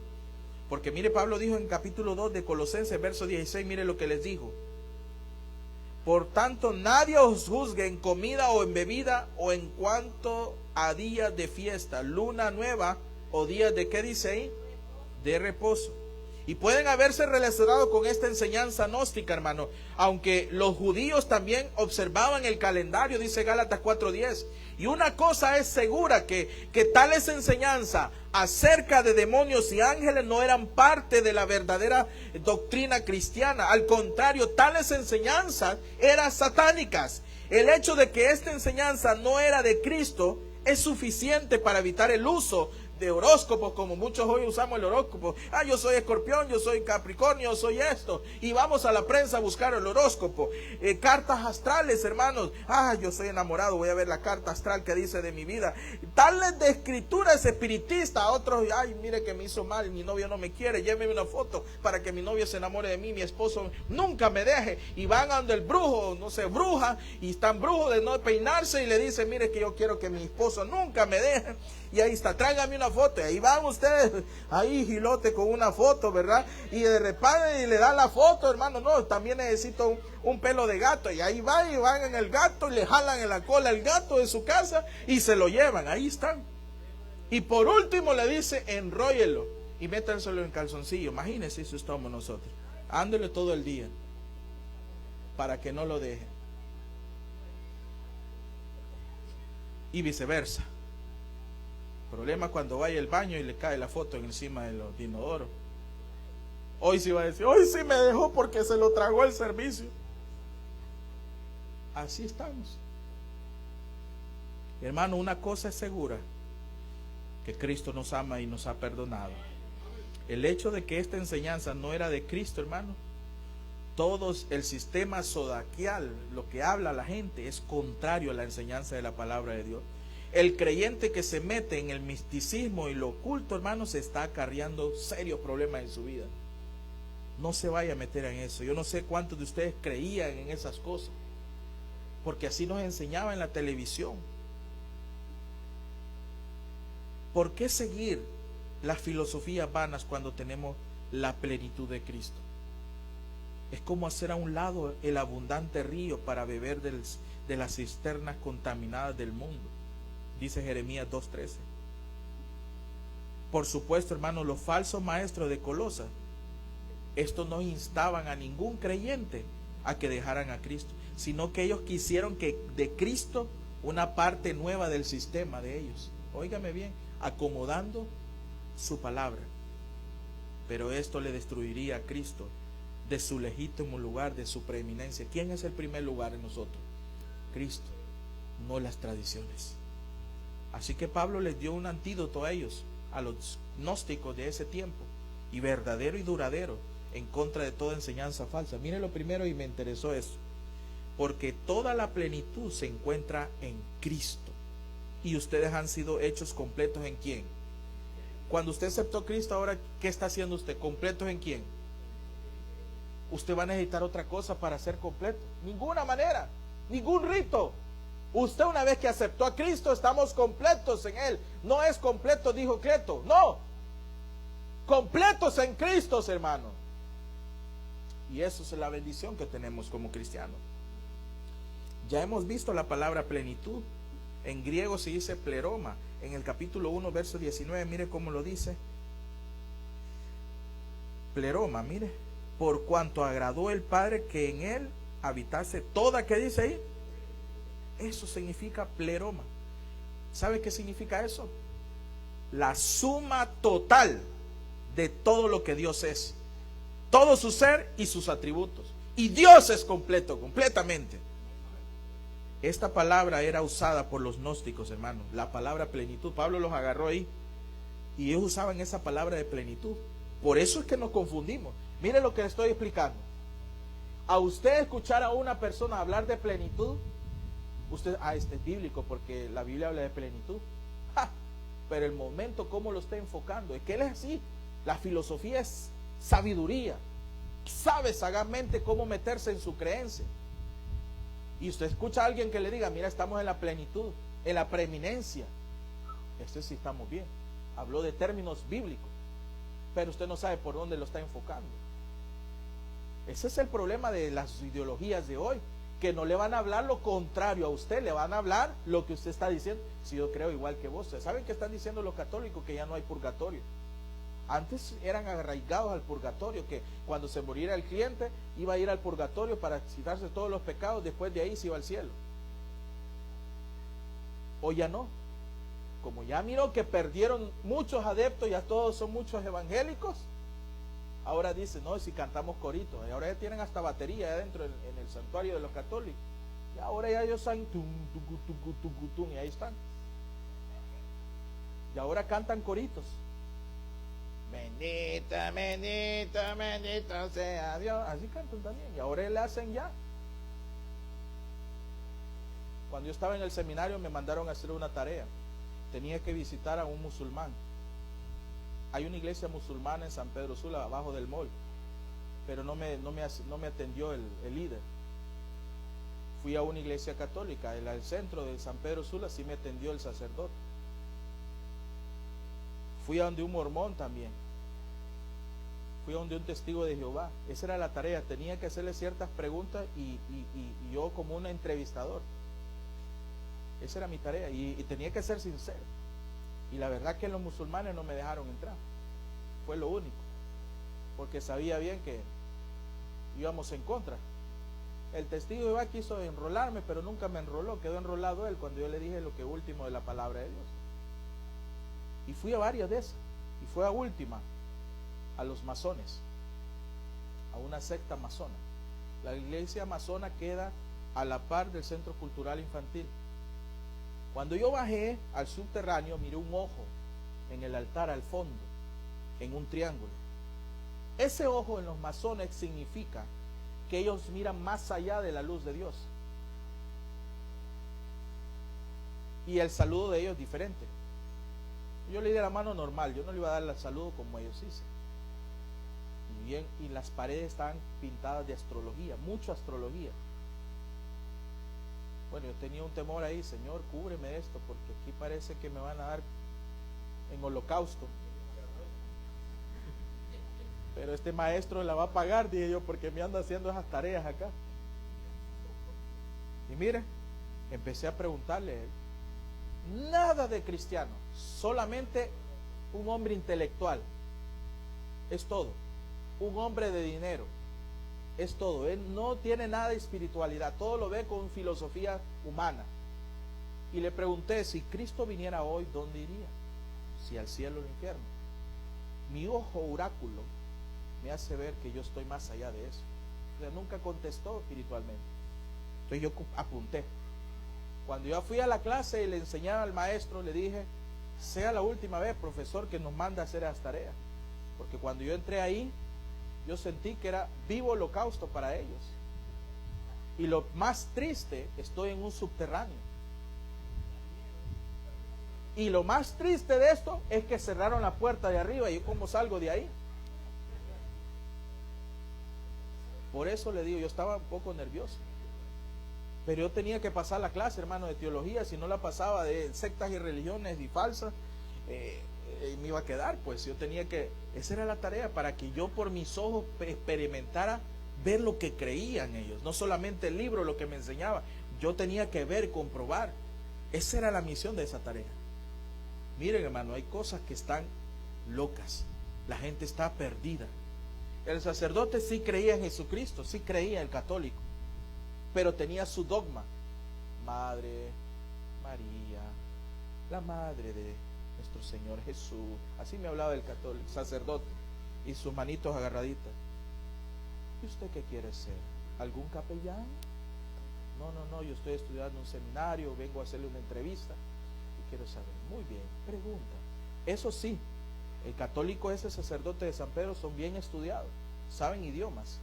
Porque mire, Pablo dijo en capítulo 2 de Colosenses, verso 16, mire lo que les dijo. Por tanto, nadie os juzgue en comida o en bebida o en cuanto a días de fiesta, luna nueva o días de, ¿qué dice ahí? De reposo. Y pueden haberse relacionado con esta enseñanza gnóstica, hermano. Aunque los judíos también observaban el calendario, dice Gálatas 4:10. Y una cosa es segura, que tales enseñanzas acerca de demonios y ángeles no eran parte de la verdadera doctrina cristiana. Al contrario, tales enseñanzas eran satánicas. El hecho de que esta enseñanza no era de Cristo es suficiente para evitar el uso de horóscopos, como muchos hoy usamos el horóscopo. Yo soy Escorpión, yo soy Capricornio, yo soy esto, y vamos a la prensa a buscar el horóscopo. Cartas astrales, hermanos. Yo soy enamorado, voy a ver la carta astral que dice de mi vida. Tales de escrituras espiritistas. Otros, mire que me hizo mal, mi novio no me quiere, lléveme una foto para que mi novio se enamore de mí, mi esposo nunca me deje. Y van donde el brujo, no sé, bruja, y están brujos de no peinarse, y le dicen, mire que yo quiero que mi esposo nunca me deje. Y ahí está, tráigame una foto. Y ahí van ustedes, ahí gilote con una foto, ¿verdad? Y de repente le dan la foto, hermano. No, también necesito un pelo de gato. Y ahí van en el gato y le jalan en la cola el gato de su casa y se lo llevan. Ahí están. Y por último le dice, enróllelo y métanselo en calzoncillo. Imagínense si estamos nosotros. Ándele todo el día para que no lo dejen. Y viceversa. Problema cuando vaya al baño y le cae la foto encima de los inodoros. Hoy sí va a decir, hoy sí me dejó porque se lo tragó el servicio. Así estamos. Hermano, una cosa es segura, que Cristo nos ama y nos ha perdonado. El hecho de que esta enseñanza no era de Cristo, hermano, todos el sistema zodiacal, lo que habla la gente, es contrario a la enseñanza de la palabra de Dios. El creyente que se mete en el misticismo y lo oculto, hermano, se está acarreando serios problemas en su vida. No se vaya a meter en eso. Yo no sé cuántos de ustedes creían en esas cosas, porque así nos enseñaba en la televisión. ¿Por qué seguir las filosofías vanas cuando tenemos la plenitud de Cristo? Es como hacer a un lado el abundante río para beber de las cisternas contaminadas del mundo. Dice Jeremías 2:13. Por supuesto, hermanos, los falsos maestros de Colosas, estos no instaban a ningún creyente a que dejaran a Cristo, sino que ellos quisieron que de Cristo una parte nueva del sistema de ellos. Óigame bien, acomodando su palabra. Pero esto le destruiría a Cristo de su legítimo lugar, de su preeminencia. ¿Quién es el primer lugar en nosotros? Cristo, no las tradiciones. Así que Pablo les dio un antídoto a ellos, a los gnósticos de ese tiempo, y verdadero y duradero, en contra de toda enseñanza falsa. Mire lo primero, y me interesó eso, porque toda la plenitud se encuentra en Cristo, y ustedes han sido hechos completos ¿en quién? Cuando usted aceptó a Cristo, ahora ¿qué está haciendo usted? ¿Completos en quién? ¿Usted va a necesitar otra cosa para ser completo? Ninguna manera, ningún rito. Usted, una vez que aceptó a Cristo, estamos completos en Él. No es completo, dijo Cleto, no, completos en Cristo, hermano. Y eso es la bendición que tenemos como cristianos. Ya hemos visto la palabra plenitud. En griego se dice pleroma. En el capítulo 1, verso 19, mire cómo lo dice. Pleroma, mire. Por cuanto agradó el Padre que en Él habitase toda, ¿qué dice ahí? Eso significa pleroma. ¿Sabe qué significa eso? La suma total de todo lo que Dios es. Todo su ser y sus atributos. Y Dios es completo, completamente. Esta palabra era usada por los gnósticos, hermanos. La palabra plenitud. Pablo los agarró ahí. Y ellos usaban esa palabra de plenitud. Por eso es que nos confundimos. Mire lo que le estoy explicando. A usted escuchar a una persona hablar de plenitud, usted, este es bíblico porque la Biblia habla de plenitud. Pero el momento, cómo lo está enfocando, es que él es así. La filosofía es sabiduría, sabe sagazmente cómo meterse en su creencia. Y usted escucha a alguien que le diga, mira, estamos en la plenitud, en la preeminencia. Este sí estamos bien. Habló de términos bíblicos, pero usted no sabe por dónde lo está enfocando. Ese es el problema de las ideologías de hoy, que no le van a hablar lo contrario a usted, le van a hablar lo que usted está diciendo. Si yo creo igual que vos, ¿saben qué están diciendo los católicos? Que ya no hay purgatorio. Antes eran arraigados al purgatorio, que cuando se muriera el cliente iba a ir al purgatorio para quitarse todos los pecados, después de ahí se iba al cielo. Hoy ya no. Como ya miró que perdieron muchos adeptos, ya todos son muchos evangélicos, ahora dice, no, si cantamos coritos, y ahora ya tienen hasta batería adentro en el santuario de los católicos, y ahora ya ellos saben tum, tucu, tucu, tucu, tum, y ahí están. Y ahora cantan coritos. Bendita, bendita, bendito sea Dios. Así cantan también. Y ahora le hacen ya. Cuando yo estaba en el seminario me mandaron a hacer una tarea. Tenía que visitar a un musulmán. Hay una iglesia musulmana en San Pedro Sula, abajo del mall. Pero no me atendió el líder. Fui a una iglesia católica. En el centro de San Pedro Sula sí me atendió el sacerdote. Fui a donde un mormón también. Fui a donde un testigo de Jehová. Esa era la tarea. Tenía que hacerle ciertas preguntas y yo como un entrevistador. Esa era mi tarea. Y tenía que ser sincero. Y la verdad que los musulmanes no me dejaron entrar. Fue lo único. Porque sabía bien que íbamos en contra. El testigo de Jehová quiso enrolarme, pero nunca me enroló. Quedó enrolado él cuando yo le dije lo que último de la palabra de Dios. Y fui a varias de esas. Y fue a última, a los masones, a una secta masona. La iglesia masona queda a la par del Centro Cultural Infantil. Cuando yo bajé al subterráneo, miré un ojo en el altar al fondo, en un triángulo. Ese ojo en los masones significa que ellos miran más allá de la luz de Dios. Y el saludo de ellos es diferente. Yo le di la mano normal, yo no le iba a dar el saludo como ellos dicen. Y las paredes estaban pintadas de astrología, mucha astrología. Bueno, yo tenía un temor ahí, Señor, cúbreme esto, porque aquí parece que me van a dar en holocausto. Pero este maestro la va a pagar, dije yo, porque me anda haciendo esas tareas acá. Y mire, empecé a preguntarle a él. Nada de cristiano, solamente un hombre intelectual, es todo. Un hombre de dinero, es todo. Él no tiene nada de espiritualidad, todo lo ve con filosofía humana. Y le pregunté, si Cristo viniera hoy, ¿dónde iría? Si al cielo o al infierno. Mi ojo oráculo me hace ver que yo estoy más allá de eso. O sea, nunca contestó espiritualmente. Entonces yo apunté. Cuando yo fui a la clase y le enseñaba al maestro, le dije, sea la última vez, profesor, que nos manda a hacer las tareas. Porque cuando yo entré ahí, yo sentí que era vivo holocausto para ellos. Y lo más triste, estoy en un subterráneo. Y lo más triste de esto es que cerraron la puerta de arriba y yo cómo salgo de ahí. Por eso le digo, yo estaba un poco nervioso. Pero yo tenía que pasar la clase, hermano, de teología. Si no la pasaba de sectas y religiones y falsas, me iba a quedar. Pues yo tenía que, esa era la tarea, para que yo por mis ojos experimentara ver lo que creían ellos. No solamente el libro, lo que me enseñaba. Yo tenía que ver, comprobar. Esa era la misión de esa tarea. Miren, hermano, hay cosas que están locas. La gente está perdida. El sacerdote sí creía en Jesucristo, sí creía en el católico, pero tenía su dogma. Madre María, la madre de nuestro Señor Jesús. Así me hablaba el católico, sacerdote, y sus manitos agarraditas. ¿Y usted qué quiere ser? ¿Algún capellán? No, yo estoy estudiando un seminario, vengo a hacerle una entrevista y quiero saber. Muy bien, pregunta. Eso sí, el católico, ese sacerdote de San Pedro, son bien estudiados, saben idiomas.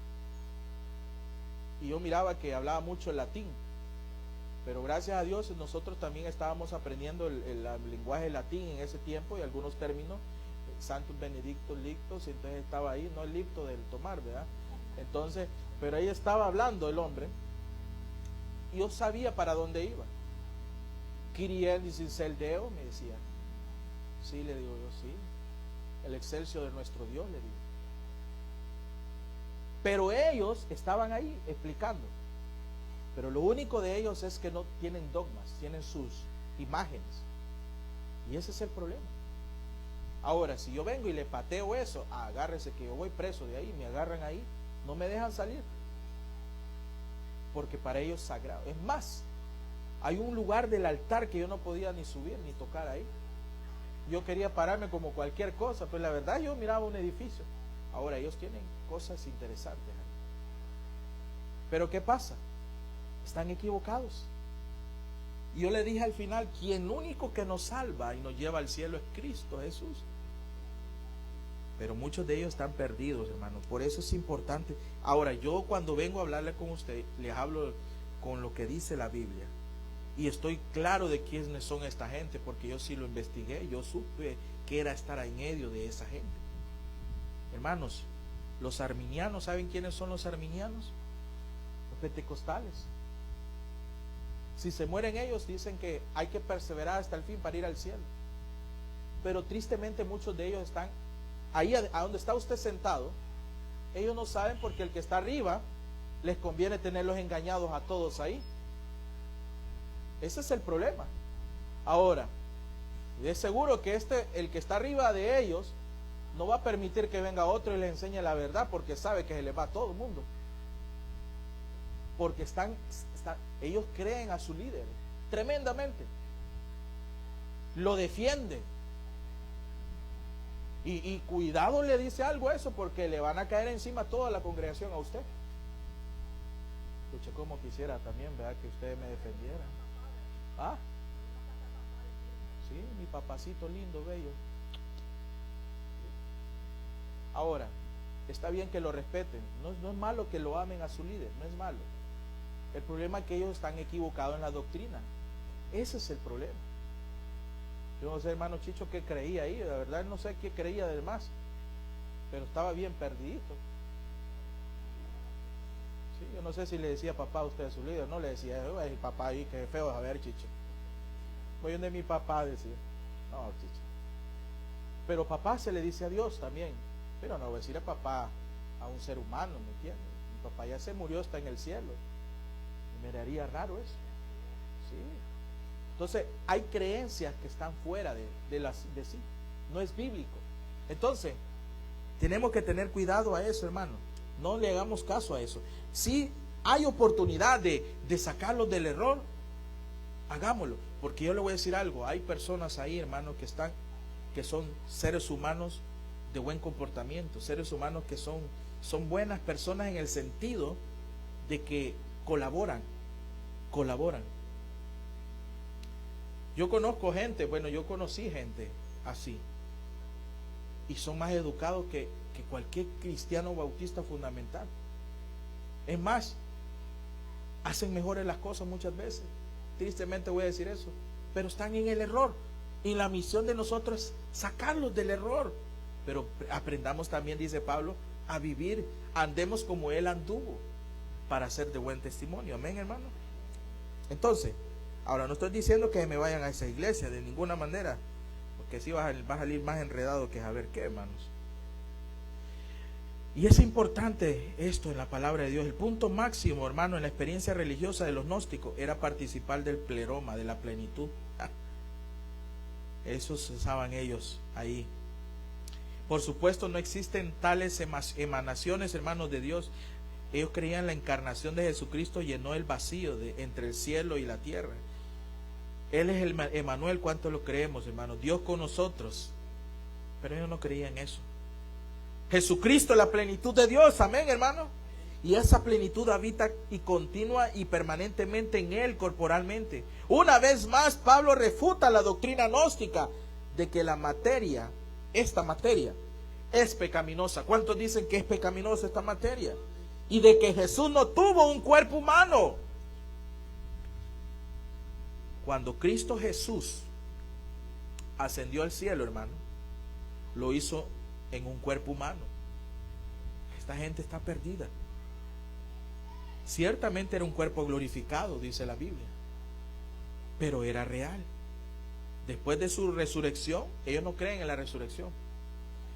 Y yo miraba que hablaba mucho el latín, pero gracias a Dios nosotros también estábamos aprendiendo el lenguaje latín en ese tiempo y algunos términos Santos Benedictus Lictos, y entonces estaba ahí, no el licto del tomar, ¿verdad? Entonces, pero ahí estaba hablando el hombre, y yo sabía para dónde iba. Kyrie eleison Deo, me decía. Sí, le digo yo, sí. El excelsior de nuestro Dios, le digo. Pero ellos estaban ahí explicando. Pero lo único de ellos es que no tienen dogmas, tienen sus imágenes. Y ese es el problema. Ahora, si yo vengo y le pateo eso, agárrese que yo voy preso de ahí, me agarran ahí, no me dejan salir. Porque para ellos es sagrado. Es más, hay un lugar del altar que yo no podía ni subir ni tocar ahí. Yo quería pararme como cualquier cosa, pero la verdad yo miraba un edificio. Ahora ellos tienen cosas interesantes ahí. Pero ¿qué pasa? Están equivocados. Y yo le dije al final, quien único que nos salva y nos lleva al cielo es Cristo Jesús. Pero muchos de ellos están perdidos, hermanos. Por eso es importante. Ahora, yo cuando vengo a hablarle con usted, les hablo con lo que dice la Biblia. Y estoy claro de quiénes son esta gente, porque yo sí lo investigué. Yo supe que era estar en medio de esa gente. Hermanos, los arminianos, ¿saben quiénes son los arminianos? Los pentecostales. Si se mueren ellos, dicen que hay que perseverar hasta el fin para ir al cielo. Pero tristemente muchos de ellos están ahí a donde está usted sentado. Ellos no saben porque el que está arriba les conviene tenerlos engañados a todos ahí. Ese es el problema. Ahora, es seguro que el que está arriba de ellos no va a permitir que venga otro y les enseñe la verdad, porque sabe que se les va a todo el mundo. Porque ellos creen a su líder tremendamente, lo defienden, y cuidado, le dice algo a eso, porque le van a caer encima toda la congregación a usted. Escuche, como quisiera también, ¿verdad?, que ustedes me defendieran. ¿Ah? Sí, mi papacito lindo, bello. Ahora, está bien que lo respeten, no es malo que lo amen a su líder, no es malo. El problema es que ellos están equivocados en la doctrina. Ese es el problema. Yo no sé, hermano Chicho, qué creía ahí. La verdad no sé qué creía del más, pero estaba bien perdidito. Sí, yo no sé si le decía papá a usted a su líder. No le decía, el papá ahí, qué feo, a ver, Chicho. Voy donde mi papá, decía. No, Chicho. Pero papá se le dice a Dios también. Pero no voy a decir a papá a un ser humano, ¿me entiendes? Mi papá ya se murió, está en el cielo. Me haría raro eso. Sí. Entonces hay creencias que están fuera de sí. No es bíblico. Entonces tenemos que tener cuidado a eso, hermano. No le hagamos caso a eso. Si hay oportunidad de sacarlos del error, hagámoslo. Porque yo le voy a decir algo. Hay personas ahí, hermano, que son seres humanos de buen comportamiento, seres humanos que son buenas personas en el sentido de que colaboran. Yo conozco gente, yo conocí gente así, y son más educados que cualquier cristiano bautista fundamental. Es más, hacen mejores las cosas muchas veces. Tristemente voy a decir eso, pero están en el error, y la misión de nosotros es sacarlos del error. Pero aprendamos también, dice Pablo, a vivir, andemos como Él anduvo, para ser de buen testimonio. Amén, hermano. Entonces, ahora no estoy diciendo que me vayan a esa iglesia de ninguna manera, porque si va a salir más enredado que saber qué, hermanos. Y es importante esto en la palabra de Dios. El punto máximo, hermano, en la experiencia religiosa de los gnósticos era participar del pleroma, de la plenitud. Eso usaban ellos ahí. Por supuesto, no existen tales emanaciones, hermanos, de Dios. Ellos creían en la encarnación de Jesucristo, llenó el vacío entre el cielo y la tierra. Él es el Emanuel. ¿Cuánto lo creemos, hermanos? Dios con nosotros. Pero ellos no creían eso. Jesucristo es la plenitud de Dios. Amén, hermano. Y esa plenitud habita y continua y permanentemente en Él corporalmente. Una vez más, Pablo refuta la doctrina gnóstica de que la materia, esta materia, es pecaminosa. ¿Cuántos dicen que es pecaminosa esta materia? Y de que Jesús no tuvo un cuerpo humano. Cuando Cristo Jesús ascendió al cielo, hermano, lo hizo en un cuerpo humano. Esta gente está perdida. Ciertamente era un cuerpo glorificado, dice la Biblia, pero era real. Después de su resurrección, ellos no creen en la resurrección.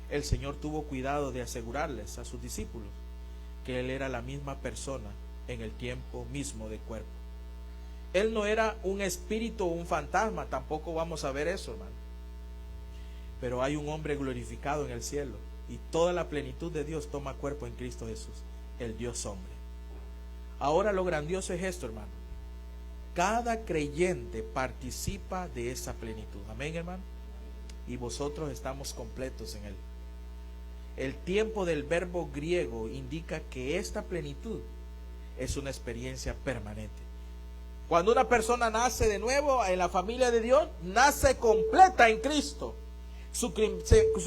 El Señor tuvo cuidado de asegurarles a sus discípulos que Él era la misma persona en el tiempo mismo de cuerpo. Él no era un espíritu o un fantasma, tampoco vamos a ver eso, hermano. Pero hay un hombre glorificado en el cielo y toda la plenitud de Dios toma cuerpo en Cristo Jesús, el Dios hombre. Ahora lo grandioso es esto, hermano. Cada creyente participa de esa plenitud. Amén, hermano. Y vosotros estamos completos en Él. El tiempo del verbo griego indica que esta plenitud es una experiencia permanente. Cuando una persona nace de nuevo en la familia de Dios, nace completa en Cristo. Su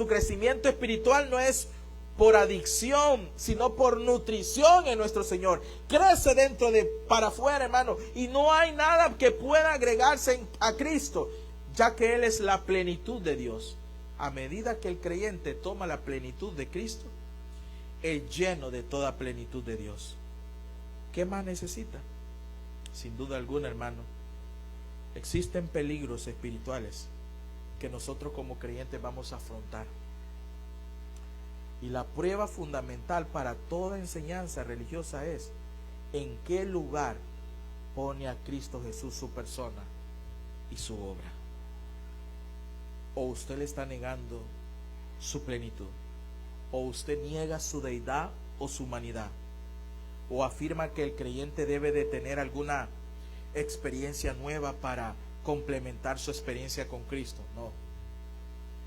crecimiento espiritual no es por adicción, sino por nutrición en nuestro Señor. Crece dentro de para afuera, hermano, y no hay nada que pueda agregarse a Cristo, ya que Él es la plenitud de Dios. A medida que el creyente toma la plenitud de Cristo, es lleno de toda plenitud de Dios. ¿Qué más necesita? Sin duda alguna, hermano, existen peligros espirituales que nosotros como creyentes vamos a afrontar. Y la prueba fundamental para toda enseñanza religiosa es en qué lugar pone a Cristo Jesús su persona y su obra. O usted le está negando su plenitud, o usted niega su deidad o su humanidad, o afirma que el creyente debe de tener alguna experiencia nueva para complementar su experiencia con Cristo. No.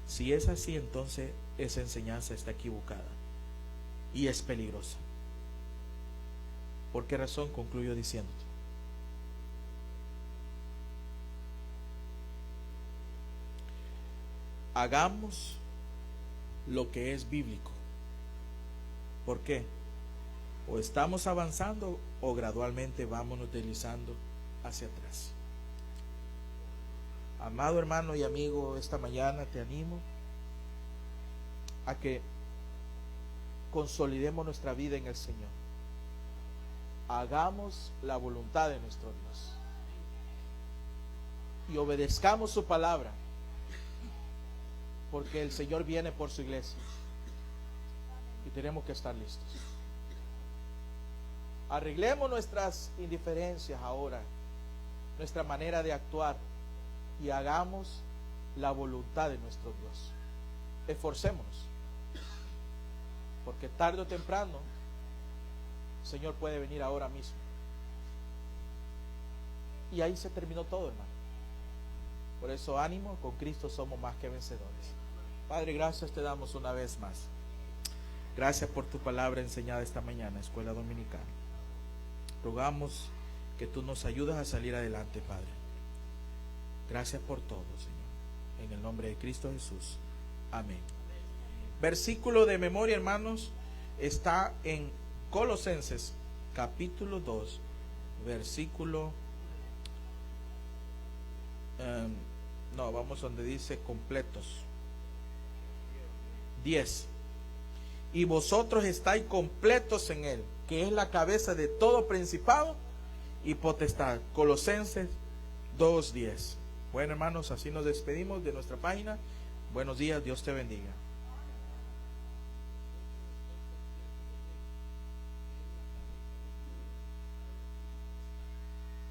Si es así, entonces esa enseñanza está equivocada y es peligrosa. ¿Por qué razón? Concluyo diciéndote: hagamos lo que es bíblico. ¿Por qué? O estamos avanzando o gradualmente vámonos deslizando hacia atrás. Amado hermano y amigo, esta mañana te animo a que consolidemos nuestra vida en el Señor. Hagamos la voluntad de nuestro Dios y obedezcamos su palabra, porque el Señor viene por su iglesia y tenemos que estar listos. Arreglemos nuestras indiferencias ahora, nuestra manera de actuar, y hagamos la voluntad de nuestro Dios. Esforcémonos, porque tarde o temprano el Señor puede venir ahora mismo. Y ahí se terminó todo, hermano. Por eso ánimo, con Cristo somos más que vencedores. Padre, gracias te damos una vez más. Gracias por tu palabra enseñada esta mañana, Escuela Dominical. Rogamos que tú nos ayudes a salir adelante, Padre. Gracias por todo, Señor. En el nombre de Cristo Jesús. Amén. Versículo de memoria, hermanos, está en Colosenses capítulo 2, versículo vamos donde dice completos. 10. Y vosotros estáis completos en Él, que es la cabeza de todo principado y potestad. Colosenses 2:10. Bueno, hermanos, así nos despedimos de nuestra página. Buenos días, Dios te bendiga.